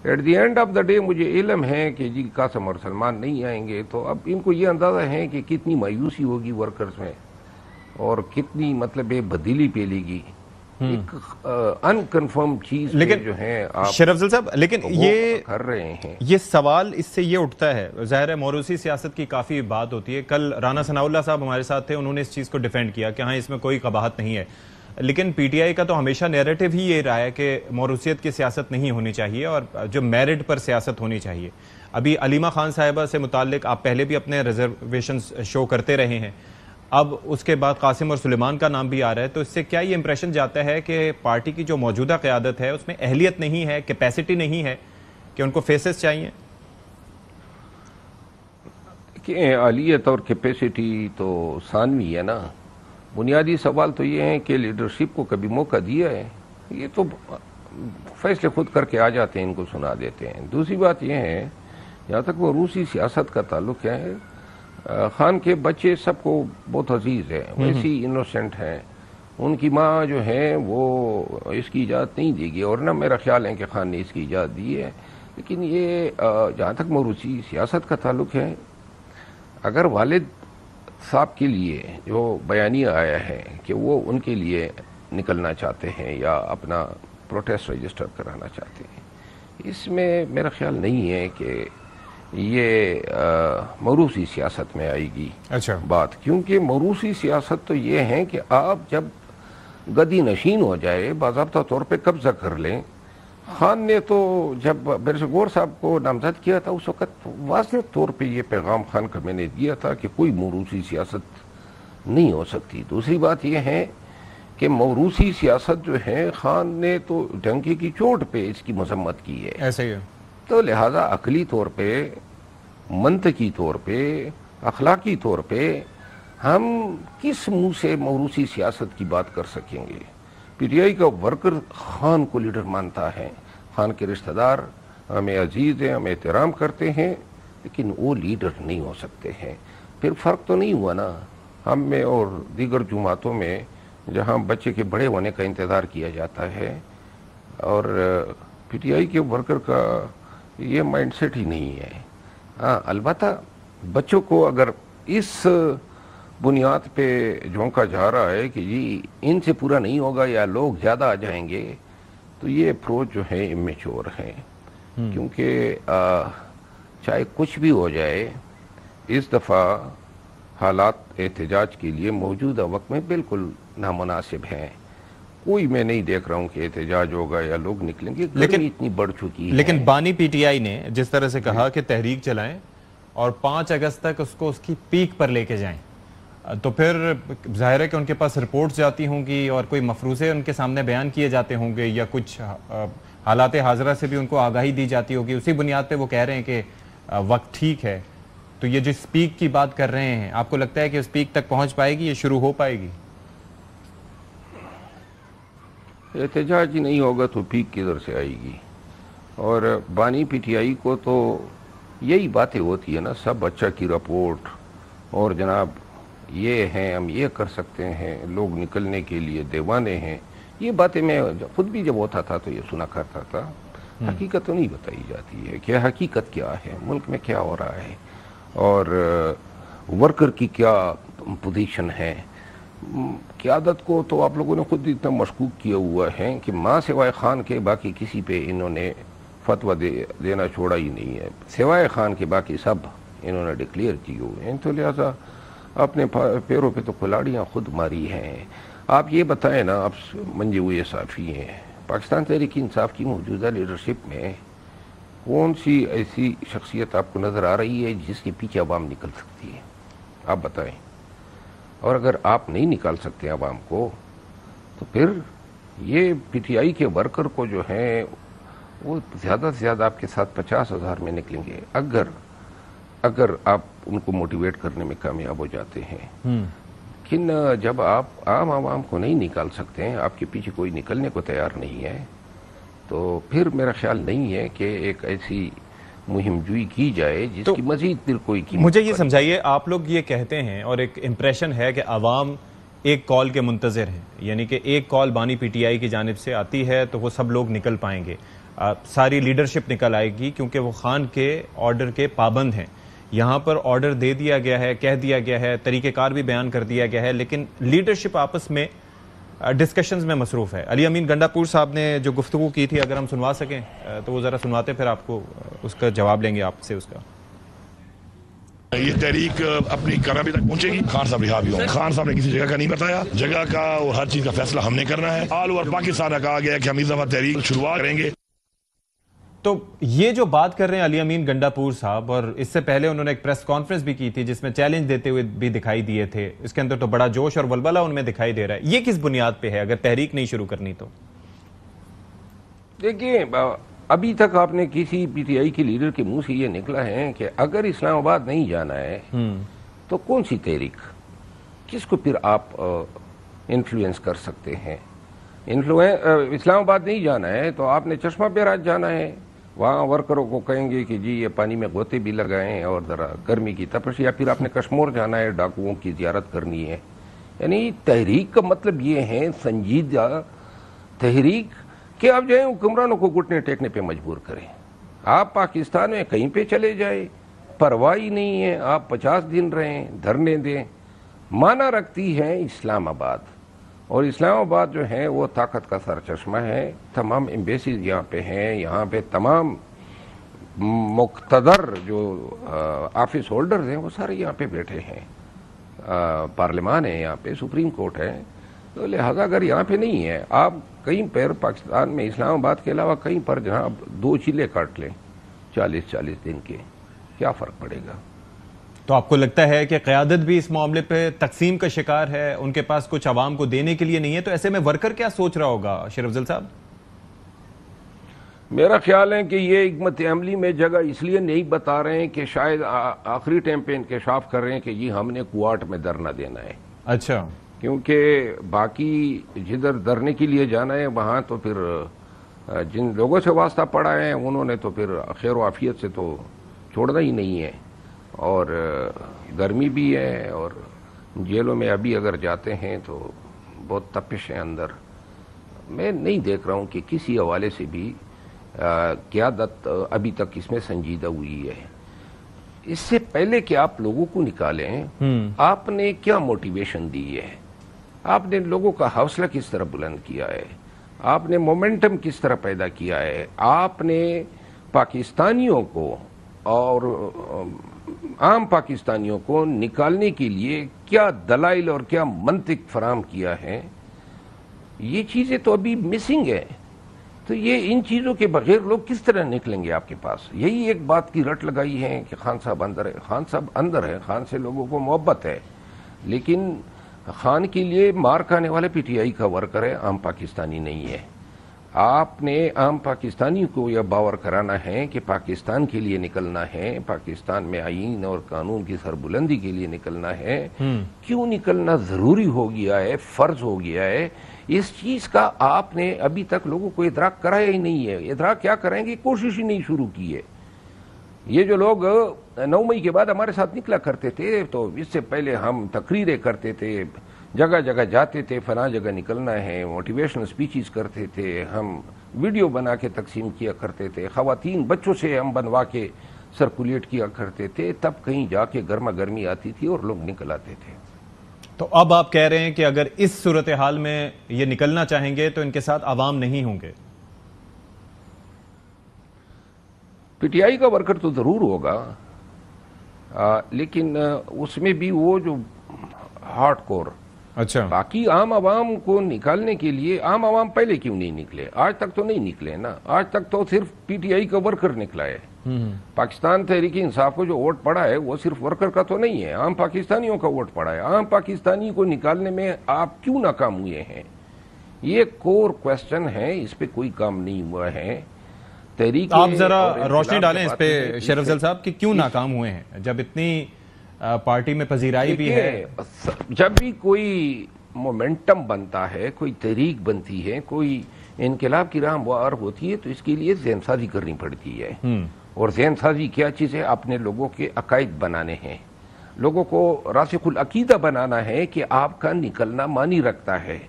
At the end of the day مجھے علم ہے کہ جی قاسم اور سلمان نہیں آئیں گے. تو اب ان کو یہ اندازہ ہے کہ کتنی مایوسی ہوگی ورکرز میں اور کتنی مطلب بدیلی پیلے گی. ایک انکنفرم چیز جو ہے شیر افضل صاحب، لیکن یہ کر رہے ہیں. یہ سوال اس سے یہ اٹھتا ہے، ظاہر ہے موروثی سیاست کی کافی بات ہوتی ہے. کل رانا ثناءاللہ صاحب ہمارے ساتھ تھے، انہوں نے اس چیز کو ڈیفینڈ کیا کہ ہاں اس میں کوئی قباحت نہیں ہے. لیکن پی ٹی آئی کا تو ہمیشہ نیریٹو ہی یہ رہا ہے کہ موروثیت کی سیاست نہیں ہونی چاہیے اور جو میرٹ پر سیاست ہونی چاہیے. ابھی علیمہ خان صاحبہ سے متعلق آپ پہلے بھی اپنے ریزرویشنز شو کرتے رہے ہیں، اب اس کے بعد قاسم اور سلیمان کا نام بھی آ رہا ہے. تو اس سے کیا یہ امپریشن جاتا ہے کہ پارٹی کی جو موجودہ قیادت ہے اس میں اہلیت نہیں ہے، کیپیسٹی نہیں ہے کہ ان کو فیسز چاہیے؟ کہ اہلیت اور کیپیسٹی تو ثانوی ہے نا. بنیادی سوال تو یہ ہے کہ لیڈرشپ کو کبھی موقع دیا ہے؟ یہ تو فیصلے خود کر کے آ جاتے ہیں، ان کو سنا دیتے ہیں. دوسری بات یہ ہے، جہاں تک وہ روسی سیاست کا تعلق ہے، خان کے بچے سب کو بہت عزیز ہیں، ویسی انوسنٹ ہیں. ان کی ماں جو ہیں وہ اس کی اجازت نہیں دے گی، اور نہ میرا خیال ہے کہ خان نے اس کی اجازت دی ہے. لیکن یہ جہاں تک موروثی سیاست کا تعلق ہے، اگر والد صاحب کے لیے جو بیانیہ آیا ہے کہ وہ ان کے لیے نکلنا چاہتے ہیں یا اپنا پروٹیسٹ رجسٹر کرانا چاہتے ہیں، اس میں میرا خیال نہیں ہے کہ یہ موروثی سیاست میں آئے گی بات. کیونکہ موروثی سیاست تو یہ ہے کہ آپ جب گدی نشین ہو جائے، باضابطہ طور پہ قبضہ کر لیں. خان نے تو جب برس غور صاحب کو نامزد کیا تھا، اس وقت واضح طور پہ یہ پیغام خان کا میں نے دیا تھا کہ کوئی موروثی سیاست نہیں ہو سکتی. دوسری بات یہ ہے کہ موروثی سیاست جو ہے، خان نے تو ڈنکے کی چوٹ پہ اس کی مذمت کی ہے. ایسا ہی ہے. تو لہذا عقلی طور پہ، منطقی طور پہ، اخلاقی طور پہ ہم کس منہ سے موروثی سیاست کی بات کر سکیں گے؟ پی ٹی آئی کا ورکر خان کو لیڈر مانتا ہے، خان کے رشتہ دار ہمیں عزیز ہیں، ہمیں احترام کرتے ہیں، لیکن وہ لیڈر نہیں ہو سکتے ہیں. پھر فرق تو نہیں ہوا نا ہم میں اور دیگر جماعتوں میں، جہاں بچے کے بڑے ہونے کا انتظار کیا جاتا ہے، اور پی ٹی آئی کے ورکر کا یہ مائنڈ سیٹ ہی نہیں ہے. ہاں البتہ بچوں کو اگر اس بنیاد پہ جھونکا جا رہا ہے کہ جی ان سے پورا نہیں ہوگا یا لوگ زیادہ آ جائیں گے، تو یہ اپروچ جو ہے امیچور ہے. کیونکہ چاہے کچھ بھی ہو جائے، اس دفعہ حالات احتجاج کے لیے موجودہ وقت میں بالکل نامناسب ہیں. کوئی میں نہیں دیکھ رہا ہوں کہ احتجاج ہوگا یا لوگ نکلیں گے، گرمی اتنی بڑھ چکی ہے. لیکن بانی پی ٹی آئی نے جس طرح سے کہا کہ تحریک چلائیں اور 5 اگست تک اس کو اس کی پیک پر لے کے جائیں، تو پھر ظاہر ہے کہ ان کے پاس رپورٹس جاتی ہوں گی اور کوئی مفروضے ان کے سامنے بیان کیے جاتے ہوں گے، یا کچھ حالات حاضرہ سے بھی ان کو آگاہی دی جاتی ہوگی. اسی بنیاد پہ وہ کہہ رہے ہیں کہ وقت ٹھیک ہے. تو یہ جو پیک کی بات کر رہے ہیں، آپ کو لگتا ہے کہ اس پیک تک پہنچ پائے گی، یہ شروع ہو پائے گی؟ احتجاج ہی نہیں ہوگا تو پیک کدھر سے آئے گی؟ اور بانی پی ٹی آئی کو تو یہی باتیں ہوتی ہے نا، سب اچھا کی رپورٹ، اور جناب یہ ہیں، ہم یہ کر سکتے ہیں، لوگ نکلنے کے لیے دیوانے ہیں. یہ باتیں میں خود بھی جب ہوتا تھا تو یہ سنا کرتا تھا. حقیقت تو نہیں بتائی جاتی ہے کہ حقیقت کیا ہے، ملک میں کیا ہو رہا ہے، اور ورکر کی کیا پوزیشن ہے. قیادت کو تو آپ لوگوں نے خود اتنا مشکوک کیا ہوا ہے کہ ماں سوائے خان کے باقی کسی پہ انہوں نے فتویٰ دینا چھوڑا ہی نہیں ہے. سوائے خان کے باقی سب انہوں نے ڈکلیئر کیے ہوئے ہیں. تو لہذا اپنے پیروں پہ تو کلاڑیاں خود ماری ہیں. آپ یہ بتائیں نا، آپ منجے ہوئے صحافی ہیں، پاکستان تحریک انصاف کی موجودہ لیڈرشپ میں کون سی ایسی شخصیت آپ کو نظر آ رہی ہے جس کے پیچھے عوام نکل سکتی ہے؟ آپ بتائیں. اور اگر آپ نہیں نکال سکتے عوام کو، تو پھر یہ پی ٹی آئی کے ورکر کو جو ہیں وہ زیادہ سے زیادہ آپ کے ساتھ 50,000 میں نکلیں گے اگر آپ ان کو موٹیویٹ کرنے میں کامیاب ہو جاتے ہیں. لیکن جب آپ عام عوام کو نہیں نکال سکتے ہیں، آپ کے پیچھے کوئی نکلنے کو تیار نہیں ہے، تو پھر میرا خیال نہیں ہے کہ ایک ایسی مہم جوئی کی جائے جس کی مزید پھر کوئی قیمت. مجھے یہ سمجھائیے، آپ لوگ یہ کہتے ہیں اور ایک امپریشن ہے کہ عوام ایک کال کے منتظر ہیں، یعنی کہ ایک کال بانی پی ٹی آئی کی جانب سے آتی ہے تو وہ سب لوگ نکل پائیں گے، ساری لیڈرشپ نکل آئے گی، کیونکہ وہ خان کے آرڈر کے پابند ہیں. یہاں پر آرڈر دے دیا گیا ہے، کہہ دیا گیا ہے، طریقہ کار بھی بیان کر دیا گیا ہے، لیکن لیڈرشپ آپس میں ڈسکشنز میں مصروف ہے. علی امین گنڈا پور صاحب نے جو گفتگو کی تھی، اگر ہم سنوا سکیں تو وہ ذرا سنواتے، پھر آپ کو اس کا جواب لیں گے آپ سے. اس کا یہ تحریک اپنی کامیابی تک پہنچے گی. خان صاحب رہا بھی ہوں. خان صاحب نے کسی جگہ کا نہیں بتایا، جگہ کا اور ہر چیز کا فیصلہ ہم نے کرنا ہے. آل اوور پاکستان کہا گیا کہ ہم اس دفعہ تحریک شروعات کریں گے. تو یہ جو بات کر رہے ہیں علی امین گنڈا پور صاحب، اور اس سے پہلے انہوں نے ایک پریس کانفرنس بھی کی تھی جس میں چیلنج دیتے ہوئے بھی دکھائی دیے تھے، اس کے اندر تو بڑا جوش اور ولولہ ان میں دکھائی دے رہا ہے. یہ کس بنیاد پہ ہے اگر تحریک نہیں شروع کرنی تو؟ دیکھیے، ابھی تک آپ نے کسی پی ٹی آئی کے لیڈر کے منہ سے یہ نکلا ہے کہ اگر اسلام آباد نہیں جانا ہے تو کون سی تحریک، کس کو پھر آپ انفلوئنس کر سکتے ہیں؟ اسلام آباد نہیں جانا ہے تو آپ نے چشمہ بیراج جانا ہے، وہاں ورکروں کو کہیں گے کہ جی یہ پانی میں غوطے بھی لگائیں اور ذرا گرمی کی تپش، یا پھر آپ نے کشمور جانا ہے، ڈاکوؤں کی زیارت کرنی ہے. یعنی تحریک کا مطلب یہ ہے سنجیدہ تحریک کہ آپ جو ہے حکمرانوں کو گھٹنے ٹیکنے پہ مجبور کریں. آپ پاکستان میں کہیں پہ چلے جائیں, پرواہ نہیں ہے, آپ 50 دن رہیں, دھرنے دیں. معنی رکھتی ہے اسلام آباد, اور اسلام آباد جو ہے وہ طاقت کا سرچشمہ ہے. تمام ایمبیسیز یہاں پہ ہیں, یہاں پہ تمام مقتدر جو آفس ہولڈرز ہیں وہ سارے یہاں پہ بیٹھے ہیں. پارلیمان ہے یہاں پہ, سپریم کورٹ ہے. تو لہذا اگر یہاں پہ نہیں ہے, آپ کہیں پر پاکستان میں اسلام آباد کے علاوہ کہیں پر جناب 2 چیلے کاٹ لیں 40 دن کے, کیا فرق پڑے گا؟ تو آپ کو لگتا ہے کہ قیادت بھی اس معاملے پہ تقسیم کا شکار ہے, ان کے پاس کچھ عوام کو دینے کے لیے نہیں ہے؟ تو ایسے میں ورکر کیا سوچ رہا ہوگا شیر افضل صاحب؟ میرا خیال ہے کہ یہ حکمت عملی میں جگہ اس لیے نہیں بتا رہے ہیں کہ شاید آخری ٹائم پہ انکشاف کر رہے ہیں کہ جی ہم نے کوارٹ میں دھرنا دینا ہے. اچھا, کیونکہ باقی جدھر دھرنے کے لیے جانا ہے وہاں تو پھر جن لوگوں سے واسطہ پڑا ہے انہوں نے تو پھر خیر و عافیت سے تو چھوڑنا ہی نہیں ہے. اور گرمی بھی ہے, اور جیلوں میں ابھی اگر جاتے ہیں تو بہت تپش ہے اندر. میں نہیں دیکھ رہا ہوں کہ کسی حوالے سے بھی قیادت ابھی تک اس میں سنجیدہ ہوئی ہے. اس سے پہلے کہ آپ لوگوں کو نکالیں, آپ نے کیا موٹیویشن دی ہے, آپ نے لوگوں کا حوصلہ کس طرح بلند کیا ہے, آپ نے مومنٹم کس طرح پیدا کیا ہے, آپ نے پاکستانیوں کو اور عام پاکستانیوں کو نکالنے کے لیے کیا دلائل اور کیا منطق فراہم کیا ہے. یہ چیزیں تو ابھی مسنگ ہیں. تو یہ ان چیزوں کے بغیر لوگ کس طرح نکلیں گے آپ کے پاس؟ یہی ایک بات کی رٹ لگائی ہے کہ خان صاحب اندر ہے. خان صاحب اندر ہے, خان سے لوگوں کو محبت ہے, لیکن خان کے لیے مار کھانے والے پی ٹی آئی کا ورکر ہے, عام پاکستانی نہیں ہے. آپ نے عام پاکستانی کو یہ باور کرانا ہے کہ پاکستان کے لیے نکلنا ہے, پاکستان میں آئین اور قانون کی سربلندی کے لیے نکلنا ہے. کیوں نکلنا ضروری ہو گیا ہے, فرض ہو گیا ہے, اس چیز کا آپ نے ابھی تک لوگوں کو ادراک کرایا ہی نہیں ہے. ادراک کیا کریں گے, کوشش ہی نہیں شروع کی ہے. یہ جو لوگ 9 مئی کے بعد ہمارے ساتھ نکلا کرتے تھے, تو اس سے پہلے ہم تقریریں کرتے تھے, جگہ جگہ جاتے تھے, فلاں جگہ نکلنا ہے, موٹیویشنل سپیچز کرتے تھے, ہم ویڈیو بنا کے تقسیم کیا کرتے تھے, خواتین بچوں سے ہم بنوا کے سرکولیٹ کیا کرتے تھے, تب کہیں جا کے گرما گرمی آتی تھی اور لوگ نکل آتے تھے. تو اب آپ کہہ رہے ہیں کہ اگر اس صورتحال میں یہ نکلنا چاہیں گے تو ان کے ساتھ عوام نہیں ہوں گے؟ پی ٹی آئی کا ورکر تو ضرور ہوگا, لیکن اس میں بھی وہ جو ہارڈ کور. اچھا, باقی عام عوام کو نکالنے کے لیے عام عوام پہلے کیوں نہیں نکلے؟ آج تک تو نہیں نکلے نا. آج تک تو صرف پی ٹی آئی کا ورکر نکلا ہے. پاکستان تحریک انصاف کو جو ووٹ پڑا ہے وہ صرف ورکر کا تو نہیں ہے, عام پاکستانیوں کا ووٹ پڑا ہے. عام پاکستانی کو نکالنے میں آپ کیوں ناکام ہوئے ہیں؟ یہ کور کوسچن ہے, اس پہ کوئی کام نہیں ہوا ہے. تحریک آپ ذرا روشنی ڈالیں اس پہ شیر افضل صاحب کہ کیوں ناکام ہوئے ہیں, جب اتنی پارٹی میں پذیرائی بھی ہے. جب بھی کوئی مومنٹم بنتا ہے, کوئی تحریک بنتی ہے, کوئی انقلاب کی راہ ہموار ہوتی ہے, تو اس کے لیے ذہن سازی کرنی پڑتی ہے. اور ذہن سازی کیا چیز ہے؟ اپنے لوگوں کے عقائد بنانے ہیں, لوگوں کو راسخ العقیدہ بنانا ہے کہ آپ کا نکلنا معنی رکھتا ہے.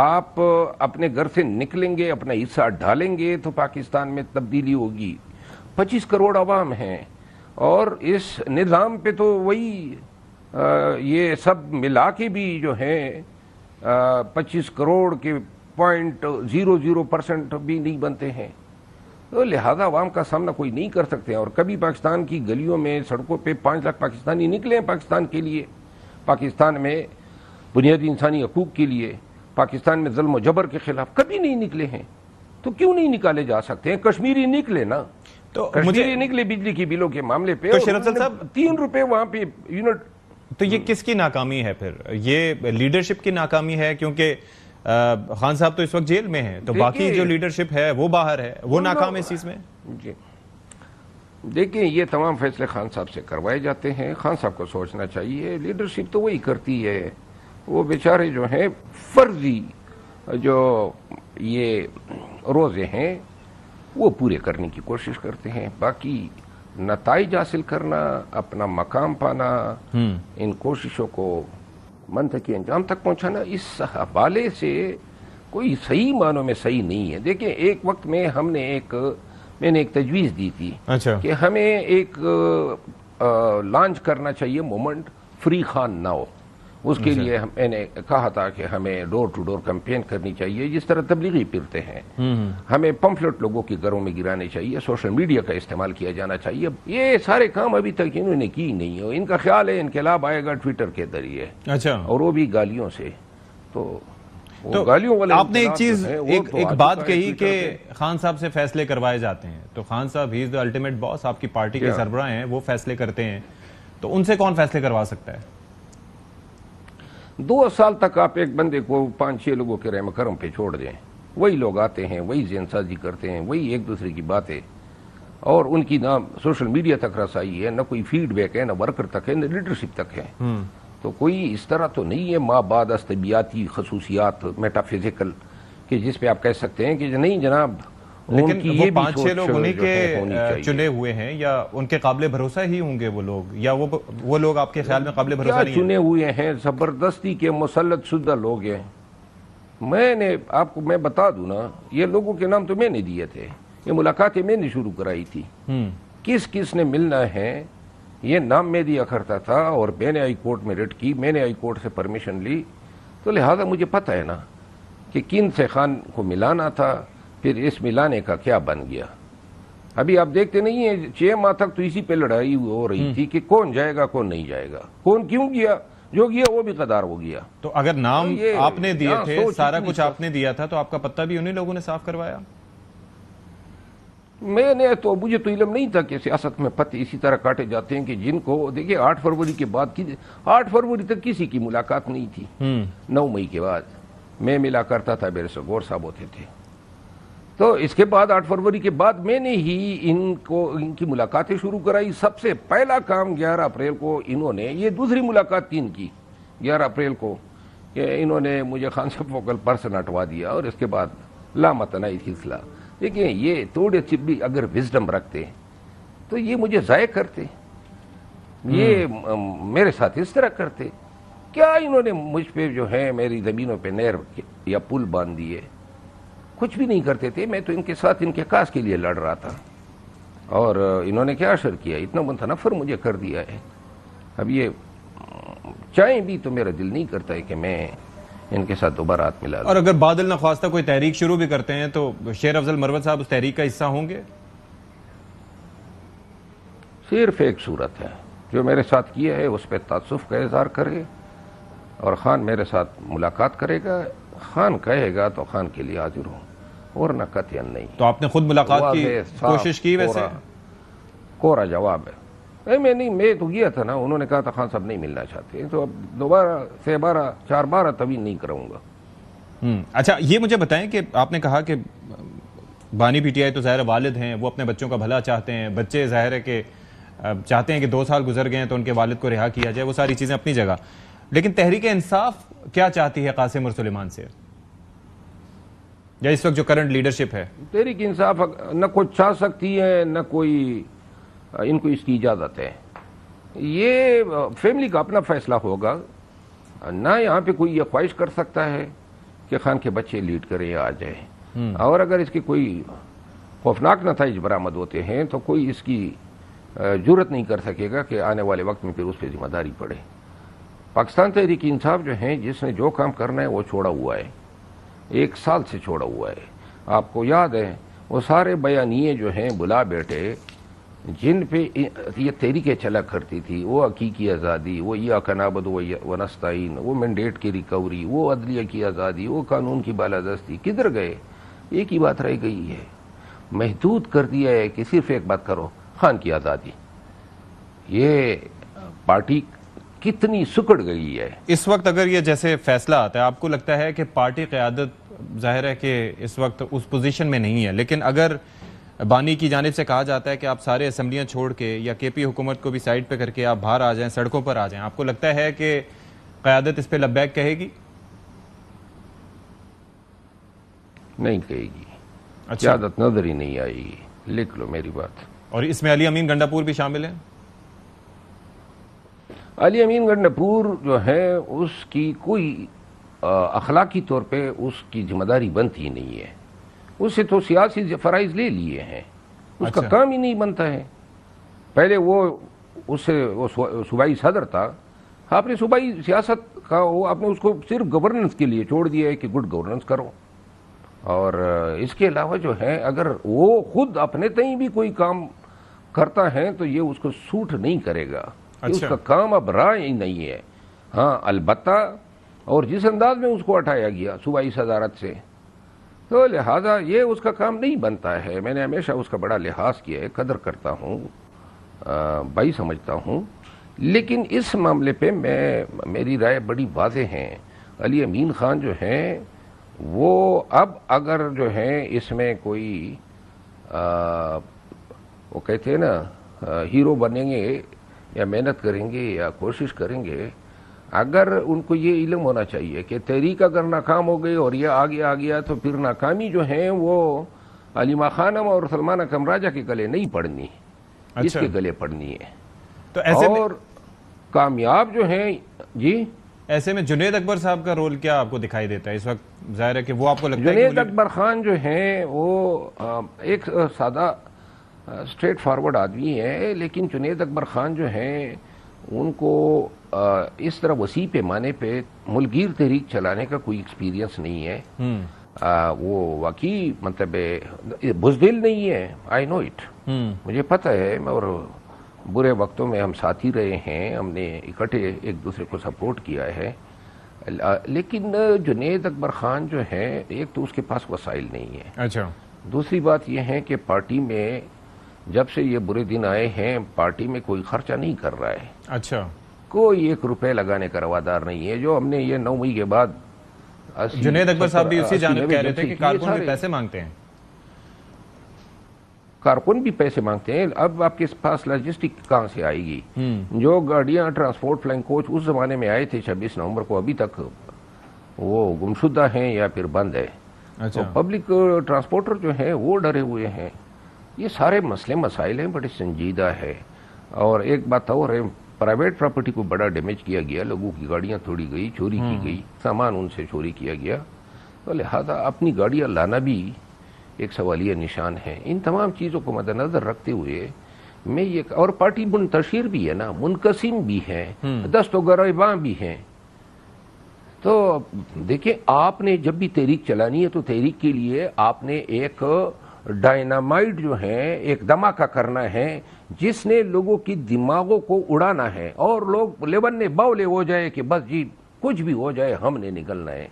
آپ اپنے گھر سے نکلیں گے, اپنا حصہ ڈالیں گے تو پاکستان میں تبدیلی ہوگی. 25 کروڑ عوام ہیں, اور اس نظام پہ تو وہی یہ سب ملا کے بھی جو ہیں 25 کروڑ کے 0.00% بھی نہیں بنتے ہیں. تو لہذا عوام کا سامنا کوئی نہیں کر سکتے. اور کبھی پاکستان کی گلیوں میں, سڑکوں پہ 5 لاکھ پاکستانی نکلے ہیں پاکستان کے لیے, پاکستان میں بنیادی انسانی حقوق کے لیے, پاکستان میں ظلم و جبر کے خلاف کبھی نہیں نکلے ہیں. تو کیوں نہیں نکالے جا سکتے ہیں؟ کشمیری نکلے نا, تو کشمیری نکلے بجلی کی بلوں کے معاملے پہ, تو شیر افضل صاحب 3 روپے وہاں پہ یونٹ. تو یہ کس کی ناکامی ہے پھر؟ یہ لیڈرشپ کی ناکامی ہے, کیونکہ خان صاحب تو اس وقت جیل میں ہیں, تو باقی جو لیڈرشپ ہے وہ باہر ہے, وہ ناکام ہے اس چیز میں. جی دیکھیں, یہ تمام فیصلے خان صاحب سے کروائے جاتے ہیں. خان صاحب کو سوچنا چاہیے, لیڈرشپ تو وہی کرتی ہے. وہ بیچارے جو ہیں فرضی جو یہ روزے ہیں وہ پورے کرنے کی کوشش کرتے ہیں. باقی نتائج حاصل کرنا, اپنا مقام پانا, ان کوششوں کو منطقی انجام تک پہنچانا اس حوالے سے کوئی صحیح معنوں میں صحیح نہیں ہے. دیکھیں ایک وقت میں میں نے ایک تجویز دی تھی کہ ہمیں ایک لانچ کرنا چاہیے موومنٹ فری خان نہ ہو. اس کے لیے میں نے کہا تھا کہ ہمیں ڈور ٹو ڈور کیمپین کرنی چاہیے جس طرح تبلیغی پھرتے ہیں. ہمیں پمفلٹ لوگوں کے گھروں میں گرانے چاہیے, سوشل میڈیا کا استعمال کیا جانا چاہیے. یہ سارے کام ابھی تک انہوں نے کی نہیں ہو. ان کا خیال ہے انقلاب آئے گا ٹویٹر کے ذریعے, اور وہ بھی گالیوں سے. تو گالیوں والے آپ نے ایک چیز ایک بات کہی کہ خان صاحب سے فیصلے کروائے جاتے ہیں, تو خان صاحب ہی از دا الٹیمیٹ باس, آپ کی پارٹی کے سربراہ ہیں, وہ فیصلے کرتے ہیں, تو ان سے کون فیصلے کروا سکتا ہے؟ 2 سال تک آپ ایک بندے کو 5-6 لوگوں کے رحم کرم پہ چھوڑ دیں, وہی لوگ آتے ہیں, وہی ذہن سازی کرتے ہیں, وہی ایک دوسرے کی باتیں, اور ان کی نہ سوشل میڈیا تک رسائی ہے, نہ کوئی فیڈ بیک ہے, نہ ورکر تک ہے, نہ لیڈرشپ تک ہے. تو کوئی اس طرح تو نہیں ہے ماں بعد از طبیعتی خصوصیات میٹا فزیکل کہ جس پہ آپ کہہ سکتے ہیں کہ نہیں جناب. لیکن وہ 5-6 لوگ انہی کے چنے ہوئے ہیں, یا ان کے قابل بھروسہ ہی ہوں گے وہ لوگ, یا وہ لوگ آپ کے خیال میں قابل بھروسہ نہیں ہیں؟ چنے ہوئے ہیں, زبردستی کے مسلط شدہ لوگ ہیں. میں بتا دوں نا, یہ لوگوں کے نام تو میں نے دیے تھے, یہ ملاقاتیں میں نے شروع کرائی تھی. کس نے ملنا ہے یہ نام میں دیا کرتا تھا, اور میں نے ہائی کورٹ میں ریٹ کی, میں نے ہائی کورٹ سے پرمیشن لی, تو لہذا مجھے پتہ ہے نا کہ کن سے خان کو ملانا تھا, پھر اس ملانے کا کیا بن گیا. ابھی آپ دیکھتے نہیں ہیں 6 ماہ تک تو اسی پہ لڑائی ہو رہی تھی کہ کون جائے گا کون نہیں جائے گا, کون کیوں گیا, جو گیا وہ بھی قدار ہو گیا. تو اگر نام آپ نے دیے تھے, سارا کچھ آپ نے دیا تھا, تو آپ کا پتہ بھی انہی لوگوں نے صاف کروایا؟ مجھے تو علم نہیں تھا کہ سیاست میں پتے اسی طرح کاٹے جاتے ہیں کہ جن کو دیکھیں 8 فروری کے بعد 8 فروری تک کسی کی ملاقات نہیں تھی. 9 مئی کے بعد میں ملا کرتا تھا, میرے سے غور صاحب ہوتے تھے. تو اس کے بعد 8 فروری کے بعد میں نے ہی ان کی ملاقاتیں شروع کرائی. سب سے پہلا کام 11 اپریل کو انہوں نے, یہ دوسری ملاقات تھی ان کی 11 اپریل کو, کہ انہوں نے مجھے خان صاحب فوکل پرسن ہٹوا دیا, اور اس کے بعد لامتنائی سلسلہ. دیکھیں یہ تھوڑے بھی اگر وزڈم رکھتے تو یہ مجھے ضائع کرتے, یہ میرے ساتھ اس طرح کرتے. کیا انہوں نے مجھ پہ جو ہے میری زمینوں پہ نہر یا پل باندھ دیے, کچھ بھی نہیں کرتے تھے. میں تو ان کے ساتھ ان کے کاس کے لیے لڑ رہا تھا, اور انہوں نے کیا اثر کیا, اتنا متنفر مجھے کر دیا ہے. اب یہ چاہیں بھی تو میرا دل نہیں کرتا ہے کہ میں ان کے ساتھ دوبارہ ہاتھ ملا. اور اگر بادل نخواستہ کوئی تحریک شروع بھی کرتے ہیں تو شیر افضل مروت صاحب اس تحریک کا حصہ ہوں گے؟ صرف ایک صورت ہے, جو میرے ساتھ کیا ہے اس پہ تعصف کا اظہار کرے, اور خان میرے ساتھ ملاقات کرے گا, خان کہے گا تو خان کے لیے حاضر ہوں, اور نہ قطعاً نہیں. تو آپ نے خود ملاقات کی کوشش کی؟ ویسے کورا جواب ہے. میں تو گیا تھا نا, انہوں نے کہا تھا خان صاحب نہیں ملنا چاہتے, تو اب دوبارہ 4 تبھی نہیں کراؤں گا. اچھا یہ مجھے بتائیں کہ آپ نے کہا کہ بانی پی ٹی آئی تو ظاہر والد ہیں, وہ اپنے بچوں کا بھلا چاہتے ہیں, بچے ظاہر ہے کہ چاہتے ہیں کہ 2 سال گزر گئے ہیں تو ان کے والد کو رہا کیا جائے, وہ ساری چیزیں اپنی جگہ. لیکن تحریک انصاف کیا چاہتی ہے قاسم اور سلیمان سے, یا اس وقت جو کرنٹ لیڈرشپ ہے؟ تحریک انصاف نہ کچھ چاہ سکتی ہے, نہ کوئی ان کو اس کی اجازت ہے. یہ فیملی کا اپنا فیصلہ ہوگا, نہ یہاں پہ کوئی یہ خواہش کر سکتا ہے کہ خان کے بچے لیڈ کرے یا آ جائے. اور اگر اس کی کوئی خوفناک نتائج برآمد ہوتے ہیں تو کوئی اس کی جرت نہیں کر سکے گا کہ آنے والے وقت میں پھر اس پہ ذمہ داری پڑے. پاکستان تحریک انصاف جو ہیں, جس نے جو کام کرنا ہے وہ چھوڑا ہوا ہے, 1 سال سے چھوڑا ہوا ہے. آپ کو یاد ہے وہ سارے بیانیے جو ہیں بلا بیٹے جن پہ یہ تحریکیں چلا کرتی تھی, وہ حقیقی آزادی, وہ ایاک نعبد و نستعین, وہ مینڈیٹ کی ریکوری, وہ عدلیہ کی آزادی, وہ قانون کی بالادستی, کدھر گئے؟ ایک ہی بات رہ گئی ہے, محدود کر دیا ہے کہ صرف ایک بات کرو, خان کی آزادی. یہ پارٹی کتنی سکڑ گئی ہے اس وقت. اگر یہ جیسے فیصلہ آتا ہے, آپ کو لگتا ہے کہ پارٹی قیادت ظاہر ہے کہ اس وقت اس پوزیشن میں نہیں ہے, لیکن اگر بانی کی جانب سے کہا جاتا ہے کہ آپ سارے اسمبلیاں چھوڑ کے یا کے پی حکومت کو بھی سائڈ پہ کر کے آپ باہر آ جائیں, سڑکوں پر آ جائیں, آپ کو لگتا ہے کہ قیادت اس پہ لبیک کہے گی؟ نہیں کہے گی. قیادت نظر ہی نہیں آئے گی, لکھ لو میری بات. اور اس میں علی امین گنڈا پور بھی شامل ہیں؟ علی امین گنڈپور جو ہے اس کی کوئی اخلاقی طور پہ اس کی ذمہ داری بنتی نہیں ہے. اس سے تو سیاسی فرائض لے لیے ہیں, اس کا کام ہی نہیں بنتا ہے. پہلے اس سے صوبائی صدر تھا, آپ نے صوبائی سیاست کا آپ نے اس کو صرف گورننس کے لیے چھوڑ دیا ہے کہ گڈ گورننس کرو, اور اس کے علاوہ جو ہے اگر وہ خود اپنے تئیں بھی کوئی کام کرتا ہے تو یہ اس کو سوٹ نہیں کرے گا. اس کا کام اب رہا ہی نہیں ہے. ہاں البتہ اور جس انداز میں اس کو ہٹایا گیا صوبائی صدارت سے, تو لہذا یہ اس کا کام نہیں بنتا ہے. میں نے ہمیشہ اس کا بڑا لحاظ کیا ہے, قدر کرتا ہوں, بھائی سمجھتا ہوں. لیکن اس معاملے پہ میری رائے بڑی واضح ہے. علی امین خان جو ہیں وہ اب اگر جو ہے اس میں کوئی وہ کہتے ہیں نا ہیرو بنیں گے یا محنت کریں گے یا کوشش کریں گے, اگر ان کو یہ علم ہونا چاہیے کہ تحریک اگر ناکام ہو گئی اور یہ آگے آ گیا تو پھر ناکامی جو ہے وہ علیمہ خانم اور سلمان اکرم راجہ کے گلے نہیں پڑنی, اس کے گلے پڑنی ہے. تو ایسے اور کامیاب جو ہیں جی, ایسے میں جنید اکبر صاحب کا رول کیا آپ کو دکھائی دیتا ہے اس وقت؟ ظاہر ہے کہ وہ آپ کو لگتا ہے جنید اکبر خان جو ہیں وہ ایک سادہ اسٹریٹ فارورڈ آدمی ہے, لیکن جنید اکبر خان جو ہیں ان کو اس طرح وسیع پیمانے پہ ملکگیر تحریک چلانے کا کوئی ایکسپیرینس نہیں ہے. وہ واقعی مطلب بزدل نہیں ہے, آئی نو اٹ, مجھے پتہ ہے, اور برے وقتوں میں ہم ساتھی رہے ہیں, ہم نے اکٹھے ایک دوسرے کو سپورٹ کیا ہے. لیکن جنید اکبر خان جو ہے ایک تو اس کے پاس وسائل نہیں ہے. اچھا. دوسری بات یہ ہے کہ پارٹی میں جب سے یہ برے دن آئے ہیں پارٹی میں کوئی خرچہ نہیں کر رہا ہے. اچھا. کوئی 1 روپے لگانے کا روادار نہیں ہے. جو ہم نے یہ 9 مئی کے بعد جنید اکبر صاحب بھی اسی جانب کہہ رہے تھے کہ کارکن بھی پیسے مانگتے ہیں. کارکن بھی پیسے مانگتے ہیں. اب آپ کے پاس لاجسٹک کہاں سے آئے گی؟ جو گاڑیاں ٹرانسپورٹ فلائنگ کوچ اس زمانے میں آئے تھے 26 نومبر کو, ابھی تک وہ گمشدہ ہیں یا پھر بند ہے. تو پبلک ٹرانسپورٹر جو ہیں وہ ڈرے ہوئے ہیں. یہ سارے مسئلے مسائل ہیں, بڑے سنجیدہ ہے. اور ایک بات اور ہے, پرائیویٹ پراپرٹی کو بڑا ڈیمیج کیا گیا, لوگوں کی گاڑیاں توڑی گئی, چوری کی گئی, سامان ان سے چوری کیا گیا. تو لہذا اپنی گاڑیاں لانا بھی ایک سوالیہ نشان ہے. ان تمام چیزوں کو مد نظر رکھتے ہوئے میں یہ, اور پارٹی منتشر بھی ہے نا, منقسم بھی ہے, دست و گریباں بھی ہیں. تو دیکھیں آپ نے جب بھی تحریک چلانی ہے تو تحریک کے لیے آپ نے ایک ڈائنامائٹ جو ہے ایک دھماکہ کرنا ہے جس نے لوگوں کی دماغوں کو اڑانا ہے, اور لوگ لیبن باولے ہو جائے کہ بس جی کچھ بھی ہو جائے ہم نے نکلنا ہے.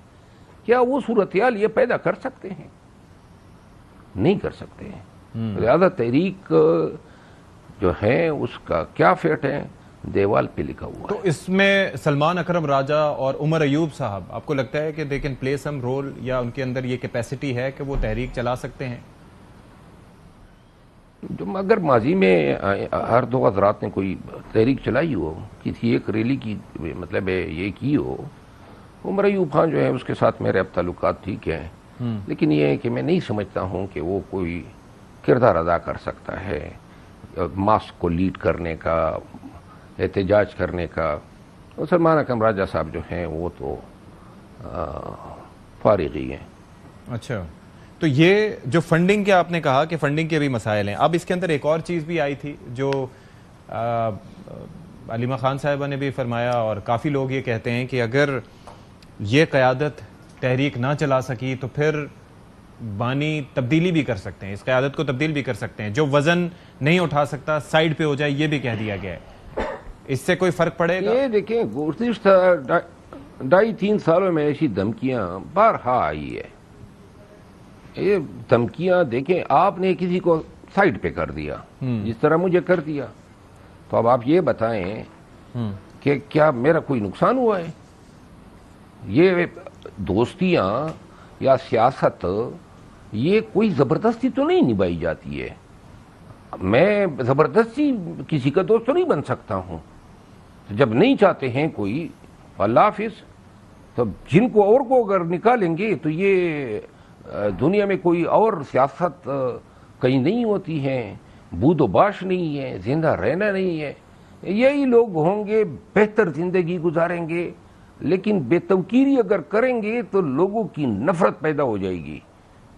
کیا وہ صورتحال یہ پیدا کر سکتے ہیں؟ نہیں کر سکتے ہیں. لہذا تحریک جو ہے اس کا کیا فیٹ ہے دیوال پہ لکھا ہوا. تو اس میں سلمان اکرم راجہ اور عمر ایوب صاحب آپ کو لگتا ہے کہ they can play some role, یا ان کے اندر یہ کیپیسٹی ہے کہ وہ تحریک چلا سکتے ہیں؟ جو اگر ماضی میں ہر 2 حضرات نے کوئی تحریک چلائی ہو, کسی ایک ریلی کی مطلب یہ کی ہو, عمر ایوب خان جو ہے اس کے ساتھ میرے اب تعلقات ٹھیک ہیں, لیکن یہ ہے کہ میں نہیں سمجھتا ہوں کہ وہ کوئی کردار ادا کر سکتا ہے ماس کو لیڈ کرنے کا, احتجاج کرنے کا. اور سلمان اکرم راجہ صاحب جو ہیں وہ تو فارغ ہی ہیں. اچھا. تو یہ جو فنڈنگ کے آپ نے کہا کہ فنڈنگ کے بھی مسائل ہیں, اب اس کے اندر ایک اور چیز بھی آئی تھی جو علیمہ خان صاحبہ نے بھی فرمایا, اور کافی لوگ یہ کہتے ہیں کہ اگر یہ قیادت تحریک نہ چلا سکی تو پھر بانی تبدیلی بھی کر سکتے ہیں, اس قیادت کو تبدیل بھی کر سکتے ہیں. جو وزن نہیں اٹھا سکتا سائیڈ پہ ہو جائے, یہ بھی کہہ دیا گیا ہے. اس سے کوئی فرق پڑے گا؟ یہ دیکھیں گزشتہ 2.5-3 سالوں میں ایسی دھمکیاں بارہا آئی ہے. یہ دھمکیاں دیکھیں, آپ نے کسی کو سائیڈ پہ کر دیا جس طرح مجھے کر دیا, تو اب آپ یہ بتائیں کہ کیا میرا کوئی نقصان ہوا ہے؟ یہ دوستیاں یا سیاست یہ کوئی زبردستی تو نہیں نبھائی جاتی ہے. میں زبردستی کسی کا دوست تو نہیں بن سکتا ہوں. جب نہیں چاہتے ہیں کوئی, اللہ حافظ. تو جن کو اور کو اگر نکالیں گے تو یہ دنیا میں کوئی اور سیاست کہیں نہیں ہوتی ہے, بود و باش نہیں ہے, زندہ رہنا نہیں ہے. یہی لوگ ہوں گے بہتر زندگی گزاریں گے، لیکن بے توقیری اگر کریں گے تو لوگوں کی نفرت پیدا ہو جائے گی۔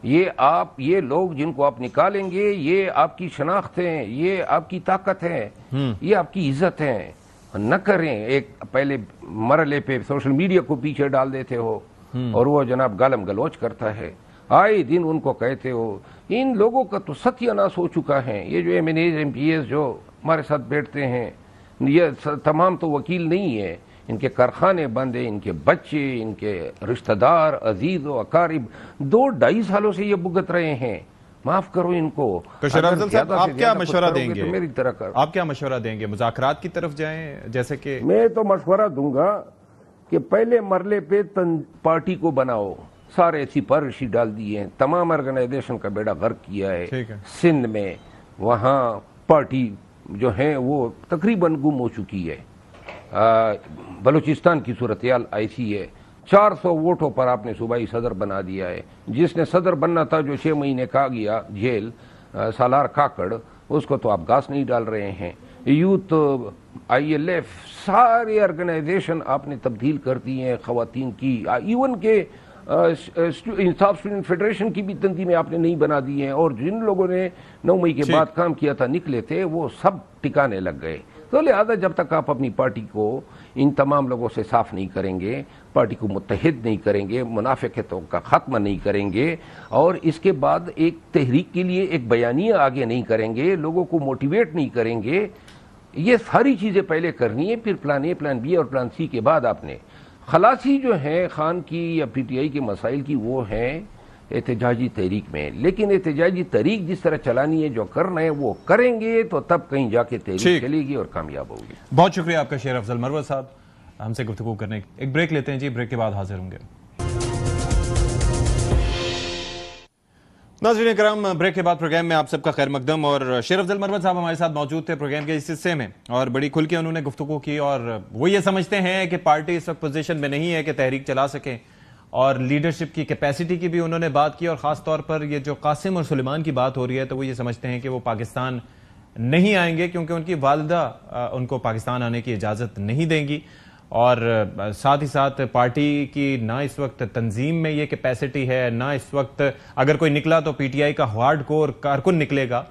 یہ لوگ جن کو آپ نکالیں گے، یہ آپ کی شناخت ہیں، یہ آپ کی طاقت ہے، یہ آپ کی عزت ہے۔ نہ کریں، ایک پہلے مرحلے پہ سوشل میڈیا کو پیچھے ڈال دیتے ہو اور وہ جناب گالم گلوچ کرتا ہے، آئے دن ان کو کہتے ہو۔ ان لوگوں کا تو ستیہ ناش ہو چکا ہے۔ یہ جو ایم پی ایس جو ہمارے ساتھ بیٹھتے ہیں، یہ تمام تو وکیل نہیں ہے، ان کے کارخانے بند ہیں، ان کے بچے، ان کے رشتہ دار، عزیز و اقارب 2-2.5 سالوں سے یہ بھگت رہے ہیں۔ معاف کرو ان کو۔ شیر افضل صاحب، آپ کیا مشورہ دیں گے؟ میری طرح کر، آپ کیا مشورہ دیں گے؟ مذاکرات کی طرف جائیں؟ جیسے کہ میں تو مشورہ دوں گا کہ پہلے مرحلے پہ پارٹی کو بناؤ، سارے سپرشی ڈال دیے ہیں، تمام آرگنائزیشن کا بیڑا غرق کیا ہے۔ سندھ میں وہاں پارٹی جو ہیں وہ تقریباً گم ہو چکی ہے۔ بلوچستان کی صورتحال ایسی ہے، 400 ووٹوں پر آپ نے صوبائی صدر بنا دیا ہے۔ جس نے صدر بننا تھا، جو 6 مہینے کا گیا جیل، سالار کاکڑ، اس کو تو آپ گاس نہیں ڈال رہے ہیں۔ یوتھ، ILF، سارے آرگنائزیشن آپ نے تبدیل کر دی ہیں خواتین کی، ایون کہ انصاف اسٹوڈنٹ فیڈریشن کی بھی تنظیمیں آپ نے نہیں بنا دی ہیں، اور جن لوگوں نے 9 مئی کے بعد کام کیا تھا، نکلے تھے، وہ سب ٹکانے لگ گئے۔ تو لہذا جب تک آپ اپنی پارٹی کو ان تمام لوگوں سے صاف نہیں کریں گے، پارٹی کو متحد نہیں کریں گے، منافقتوں کا خاتمہ نہیں کریں گے، اور اس کے بعد ایک تحریک کے لیے ایک بیانیہ آگے نہیں کریں گے، لوگوں کو موٹیویٹ نہیں کریں گے، یہ ساری چیزیں پہلے کرنی ہے، پھر پلان اے، پلان بی اور پلان سی کے بعد آپ نے خلاصی جو ہے خان کی یا PTI کے مسائل کی، وہ ہیں احتجاجی تحریک میں۔ لیکن احتجاجی تحریک جس طرح چلانی ہے، جو کرنا ہے وہ کریں گے، تو تب کہیں جا کے تحریک چلے گی اور کامیاب ہوگی۔ بہت شکریہ آپ کا شیر افضل مروت صاحب، ہم سے گفتگو کرنے۔ ایک بریک لیتے ہیں جی، بریک کے بعد حاضر ہوں گے۔ ناظرین کرام، بریک کے بعد پروگرام میں آپ سب کا خیر مقدم، اور شیر افضل مروت صاحب ہمارے ساتھ موجود تھے پروگرام کے اس حصے میں، اور بڑی کھل کے انہوں نے گفتگو کی، اور وہ یہ سمجھتے ہیں کہ پارٹی اس وقت پوزیشن میں نہیں ہے کہ تحریک چلا سکیں، اور لیڈرشپ کی کیپیسٹی کی بھی انہوں نے بات کی، اور خاص طور پر یہ جو قاسم اور سلیمان کی بات ہو رہی ہے، تو وہ یہ سمجھتے ہیں کہ وہ پاکستان نہیں آئیں گے کیونکہ ان کی والدہ ان کو پاکستان آنے کی اجازت نہیں دیں گی، اور ساتھ ہی ساتھ پارٹی کی نہ اس وقت تنظیم میں یہ کیپیسٹی ہے، نہ اس وقت اگر کوئی نکلا تو PTI کا ہارڈ کور کارکن نکلے گا،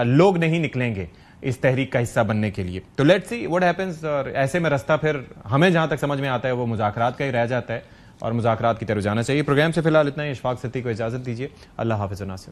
لوگ نہیں نکلیں گے اس تحریک کا حصہ بننے کے لیے۔ تو لیٹس سی واٹ ہیپنز، اور ایسے میں رستہ پھر ہمیں جہاں تک سمجھ میں آتا ہے وہ مذاکرات کا ہی رہ جاتا ہے، اور مذاکرات کی طرف جانا چاہیے۔ پروگرام سے فی الحال اتنا ہی، اشفاق ستی کو اجازت دیجیے، اللہ حافظ ناصر۔